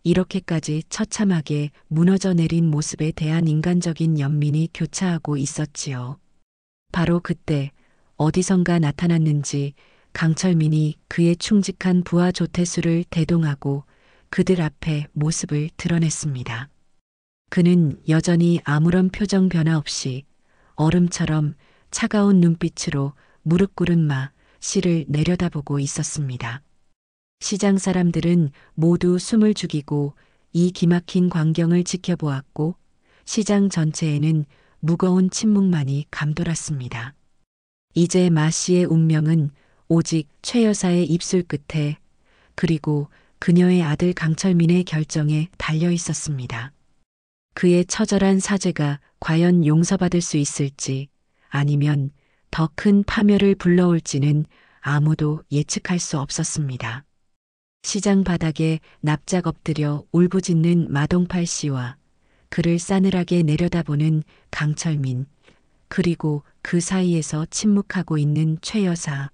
이렇게까지 처참하게 무너져 내린 모습에 대한 인간적인 연민이 교차하고 있었지요. 바로 그때 어디선가 나타났는지 강철민이 그의 충직한 부하 조태수를 대동하고 그들 앞에 모습을 드러냈습니다. 그는 여전히 아무런 표정 변화 없이 얼음처럼 차가운 눈빛으로 무릎 꿇은 마 씨를 내려다보고 있었습니다. 시장 사람들은 모두 숨을 죽이고 이 기막힌 광경을 지켜보았고 시장 전체에는 무거운 침묵만이 감돌았습니다. 이제 마 씨의 운명은 오직 최 여사의 입술 끝에 그리고 그녀의 아들 강철민의 결정에 달려 있었습니다. 그의 처절한 사죄가 과연 용서받을 수 있을지 아니면 더 큰 파멸을 불러올지는 아무도 예측할 수 없었습니다. 시장 바닥에 납작 엎드려 울부짖는 마동팔 씨와 그를 싸늘하게 내려다보는 강철민, 그리고 그 사이에서 침묵하고 있는 최 여사.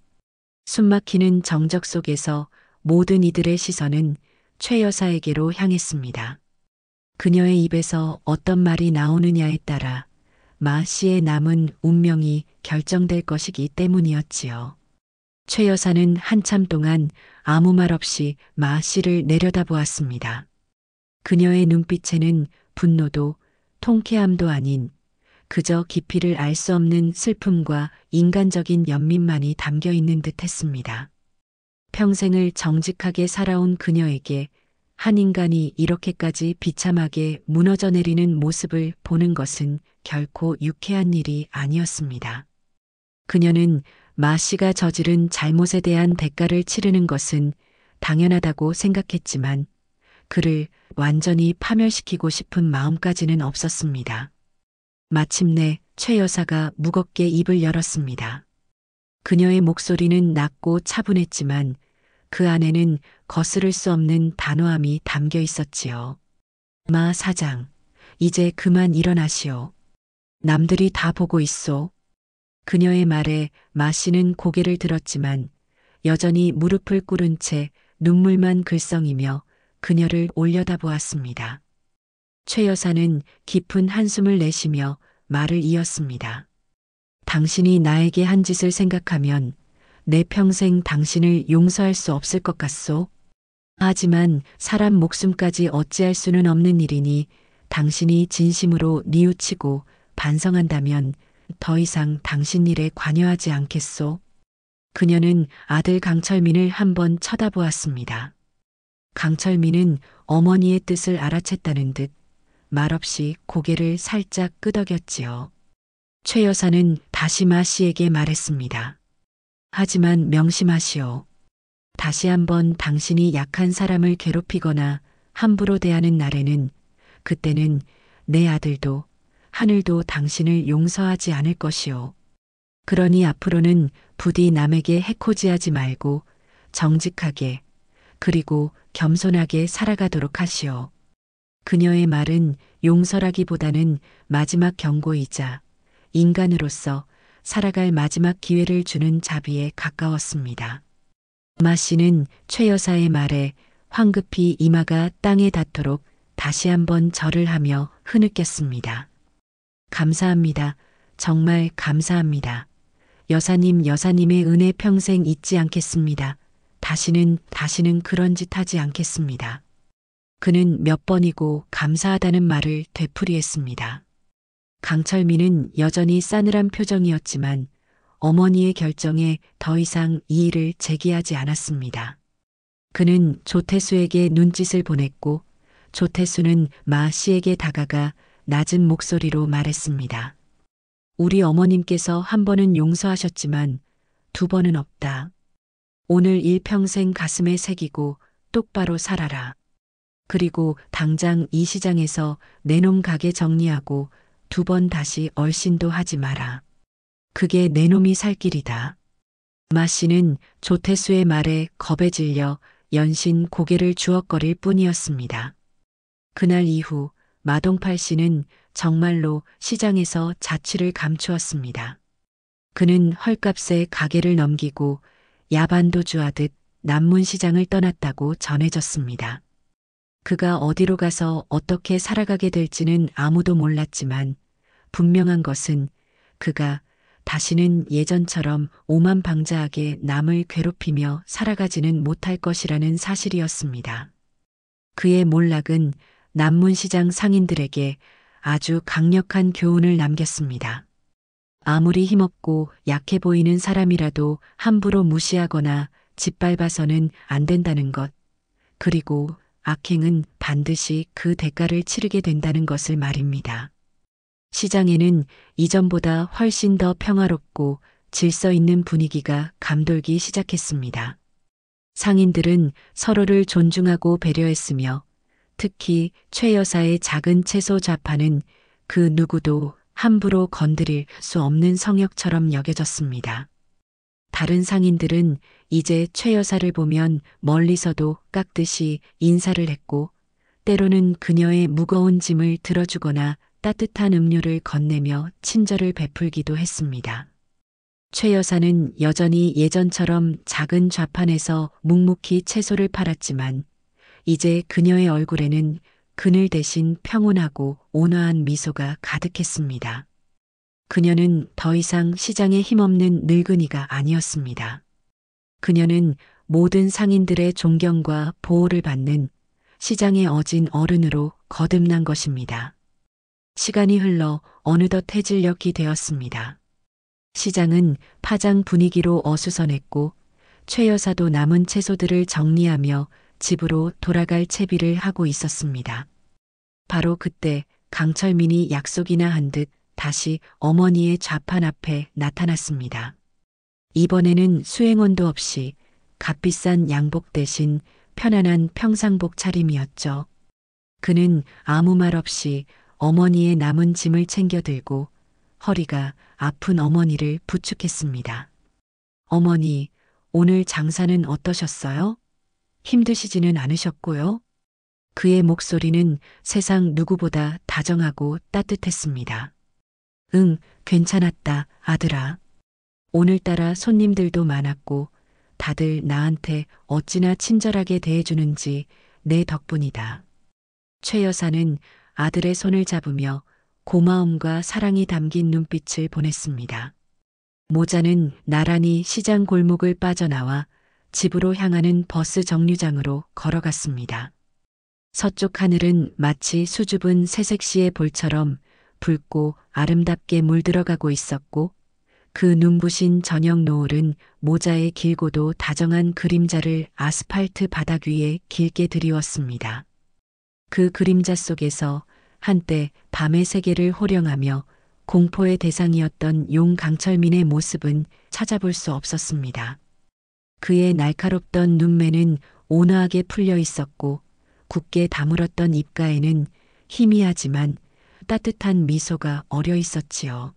숨막히는 정적 속에서 모든 이들의 시선은 최 여사에게로 향했습니다. 그녀의 입에서 어떤 말이 나오느냐에 따라 마 씨의 남은 운명이 결정될 것이기 때문이었지요. 최 여사는 한참 동안 아무 말 없이 마 씨를 내려다보았습니다. 그녀의 눈빛에는 분노도 통쾌함도 아닌 그저 깊이를 알 수 없는 슬픔과 인간적인 연민만이 담겨 있는 듯 했습니다. 평생을 정직하게 살아온 그녀에게 한 인간이 이렇게까지 비참하게 무너져 내리는 모습을 보는 것은 결코 유쾌한 일이 아니었습니다. 그녀는 마 씨가 저지른 잘못에 대한 대가를 치르는 것은 당연하다고 생각했지만 그를 완전히 파멸시키고 싶은 마음까지는 없었습니다. 마침내 최 여사가 무겁게 입을 열었습니다. 그녀의 목소리는 낮고 차분했지만 그 안에는 거스를 수 없는 단호함이 담겨 있었지요. 마 사장, 이제 그만 일어나시오. 남들이 다 보고 있소. 그녀의 말에 마 씨는 고개를 들었지만 여전히 무릎을 꿇은 채 눈물만 글썽이며 그녀를 올려다보았습니다. 최 여사는 깊은 한숨을 내쉬며 말을 이었습니다. 당신이 나에게 한 짓을 생각하면 내 평생 당신을 용서할 수 없을 것 같소? 하지만 사람 목숨까지 어찌할 수는 없는 일이니 당신이 진심으로 뉘우치고 반성한다면 더 이상 당신 일에 관여하지 않겠소? 그녀는 아들 강철민을 한번 쳐다보았습니다. 강철민은 어머니의 뜻을 알아챘다는 듯 말없이 고개를 살짝 끄덕였지요. 최 여사는 다시 마 씨에게 말했습니다. 하지만 명심하시오. 다시 한번 당신이 약한 사람을 괴롭히거나 함부로 대하는 날에는 그때는 내 아들도 하늘도 당신을 용서하지 않을 것이오. 그러니 앞으로는 부디 남에게 해코지하지 말고 정직하게 그리고 겸손하게 살아가도록 하시오. 그녀의 말은 용서라기보다는 마지막 경고이자 인간으로서 살아갈 마지막 기회를 주는 자비에 가까웠습니다. 마 씨는 최 여사의 말에 황급히 이마가 땅에 닿도록 다시 한번 절을 하며 흐느꼈습니다. 감사합니다. 정말 감사합니다. 여사님의 은혜 평생 잊지 않겠습니다. 다시는 그런 짓 하지 않겠습니다. 그는 몇 번이고 감사하다는 말을 되풀이했습니다. 강철민은 여전히 싸늘한 표정이었지만 어머니의 결정에 더 이상 이의를 제기하지 않았습니다. 그는 조태수에게 눈짓을 보냈고 조태수는 마 씨에게 다가가 낮은 목소리로 말했습니다. 우리 어머님께서 한 번은 용서하셨지만 두 번은 없다. 오늘 일평생 가슴에 새기고 똑바로 살아라. 그리고 당장 이 시장에서 내 놈 가게 정리하고 두 번 다시 얼씬도 하지 마라. 그게 내 놈이 살 길이다. 마 씨는 조태수의 말에 겁에 질려 연신 고개를 주걱거릴 뿐이었습니다. 그날 이후 마동팔 씨는 정말로 시장에서 자취를 감추었습니다. 그는 헐값에 가게를 넘기고 야반도주하듯 남문시장을 떠났다고 전해졌습니다. 그가 어디로 가서 어떻게 살아가게 될지는 아무도 몰랐지만 분명한 것은 그가 다시는 예전처럼 오만방자하게 남을 괴롭히며 살아가지는 못할 것이라는 사실이었습니다. 그의 몰락은 남문시장 상인들에게 아주 강력한 교훈을 남겼습니다. 아무리 힘없고 약해 보이는 사람이라도 함부로 무시하거나 짓밟아서는 안 된다는 것, 그리고 악행은 반드시 그 대가를 치르게 된다는 것을 말입니다. 시장에는 이전보다 훨씬 더 평화롭고 질서 있는 분위기가 감돌기 시작했습니다. 상인들은 서로를 존중하고 배려했으며 특히 최 여사의 작은 채소 좌파는 그 누구도 함부로 건드릴 수 없는 성역처럼 여겨졌습니다. 다른 상인들은 이제 최 여사를 보면 멀리서도 깍듯이 인사를 했고 때로는 그녀의 무거운 짐을 들어주거나 따뜻한 음료를 건네며 친절을 베풀기도 했습니다. 최 여사는 여전히 예전처럼 작은 좌판에서 묵묵히 채소를 팔았지만 이제 그녀의 얼굴에는 그늘 대신 평온하고 온화한 미소가 가득했습니다. 그녀는 더 이상 시장에 힘없는 늙은이가 아니었습니다. 그녀는 모든 상인들의 존경과 보호를 받는 시장의 어진 어른으로 거듭난 것입니다. 시간이 흘러 어느덧 해질녘이 되었습니다. 시장은 파장 분위기로 어수선했고 최 여사도 남은 채소들을 정리하며 집으로 돌아갈 채비를 하고 있었습니다. 바로 그때 강철민이 약속이나 한 듯 다시 어머니의 좌판 앞에 나타났습니다. 이번에는 수행원도 없이 값비싼 양복 대신 편안한 평상복 차림이었죠. 그는 아무 말 없이 어머니의 남은 짐을 챙겨 들고 허리가 아픈 어머니를 부축했습니다. 어머니, 오늘 장사는 어떠셨어요? 힘드시지는 않으셨고요? 그의 목소리는 세상 누구보다 다정하고 따뜻했습니다. 응, 괜찮았다, 아들아. 오늘따라 손님들도 많았고 다들 나한테 어찌나 친절하게 대해주는지 내 덕분이다. 최 여사는 아들의 손을 잡으며 고마움과 사랑이 담긴 눈빛을 보냈습니다. 모자는 나란히 시장 골목을 빠져나와 집으로 향하는 버스 정류장으로 걸어갔습니다. 서쪽 하늘은 마치 수줍은 새색시의 볼처럼 붉고 아름답게 물들어가고 있었고 그 눈부신 저녁 노을은 모자의 길고도 다정한 그림자를 아스팔트 바닥 위에 길게 드리웠습니다. 그 그림자 속에서 한때 밤의 세계를 호령하며 공포의 대상이었던 용 강철민의 모습은 찾아볼 수 없었습니다. 그의 날카롭던 눈매는 온화하게 풀려 있었고 굳게 다물었던 입가에는 희미하지만 따뜻한 미소가 어려 있었지요.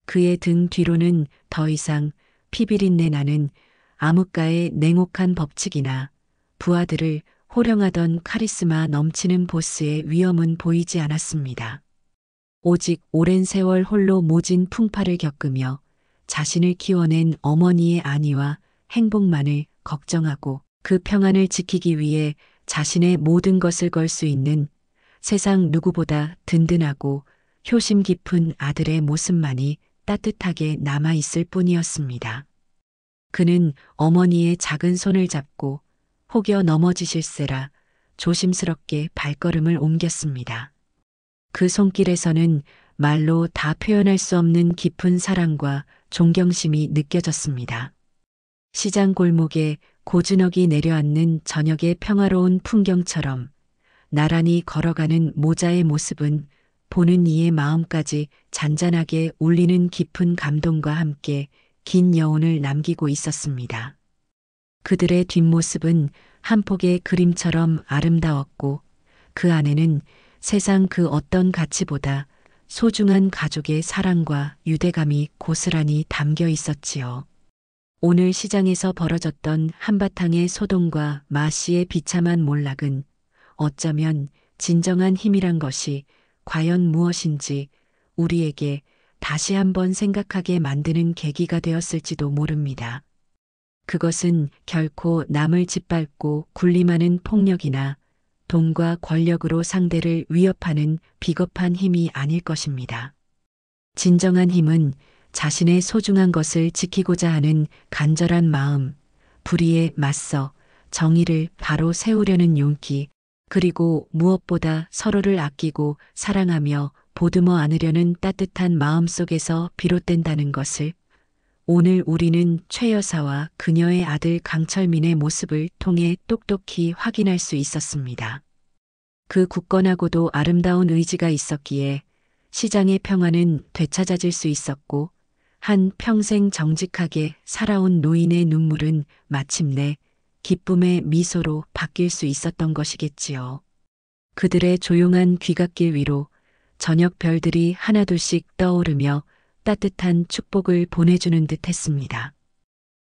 그의 등 뒤로는 더 이상 피비린내 나는 암흑가의 냉혹한 법칙이나 부하들을 호령하던 카리스마 넘치는 보스의 위엄은 보이지 않았습니다. 오직 오랜 세월 홀로 모진 풍파를 겪으며 자신을 키워낸 어머니의 안위와 행복만을 걱정하고 그 평안을 지키기 위해 자신의 모든 것을 걸 수 있는 세상 누구보다 든든하고 효심 깊은 아들의 모습만이 따뜻하게 남아있을 뿐이었습니다. 그는 어머니의 작은 손을 잡고 혹여 넘어지실세라 조심스럽게 발걸음을 옮겼습니다. 그 손길에서는 말로 다 표현할 수 없는 깊은 사랑과 존경심이 느껴졌습니다. 시장 골목에 고즈넉이 내려앉는 저녁의 평화로운 풍경처럼 나란히 걸어가는 모자의 모습은 보는 이의 마음까지 잔잔하게 울리는 깊은 감동과 함께 긴 여운을 남기고 있었습니다. 그들의 뒷모습은 한 폭의 그림처럼 아름다웠고 그 안에는 세상 그 어떤 가치보다 소중한 가족의 사랑과 유대감이 고스란히 담겨 있었지요. 오늘 시장에서 벌어졌던 한바탕의 소동과 마씨의 비참한 몰락은 어쩌면 진정한 힘이란 것이 과연 무엇인지 우리에게 다시 한번 생각하게 만드는 계기가 되었을지도 모릅니다. 그것은 결코 남을 짓밟고 군림하는 폭력이나 돈과 권력으로 상대를 위협하는 비겁한 힘이 아닐 것입니다. 진정한 힘은 자신의 소중한 것을 지키고자 하는 간절한 마음, 불의에 맞서 정의를 바로 세우려는 용기, 그리고 무엇보다 서로를 아끼고 사랑하며 보듬어 안으려는 따뜻한 마음 속에서 비롯된다는 것을 오늘 우리는 최 여사와 그녀의 아들 강철민의 모습을 통해 똑똑히 확인할 수 있었습니다. 그 굳건하고도 아름다운 의지가 있었기에 시장의 평화는 되찾아질 수 있었고 한 평생 정직하게 살아온 노인의 눈물은 마침내 기쁨의 미소로 바뀔 수 있었던 것이겠지요. 그들의 조용한 귀갓길 위로 저녁 별들이 하나둘씩 떠오르며 따뜻한 축복을 보내주는 듯 했습니다.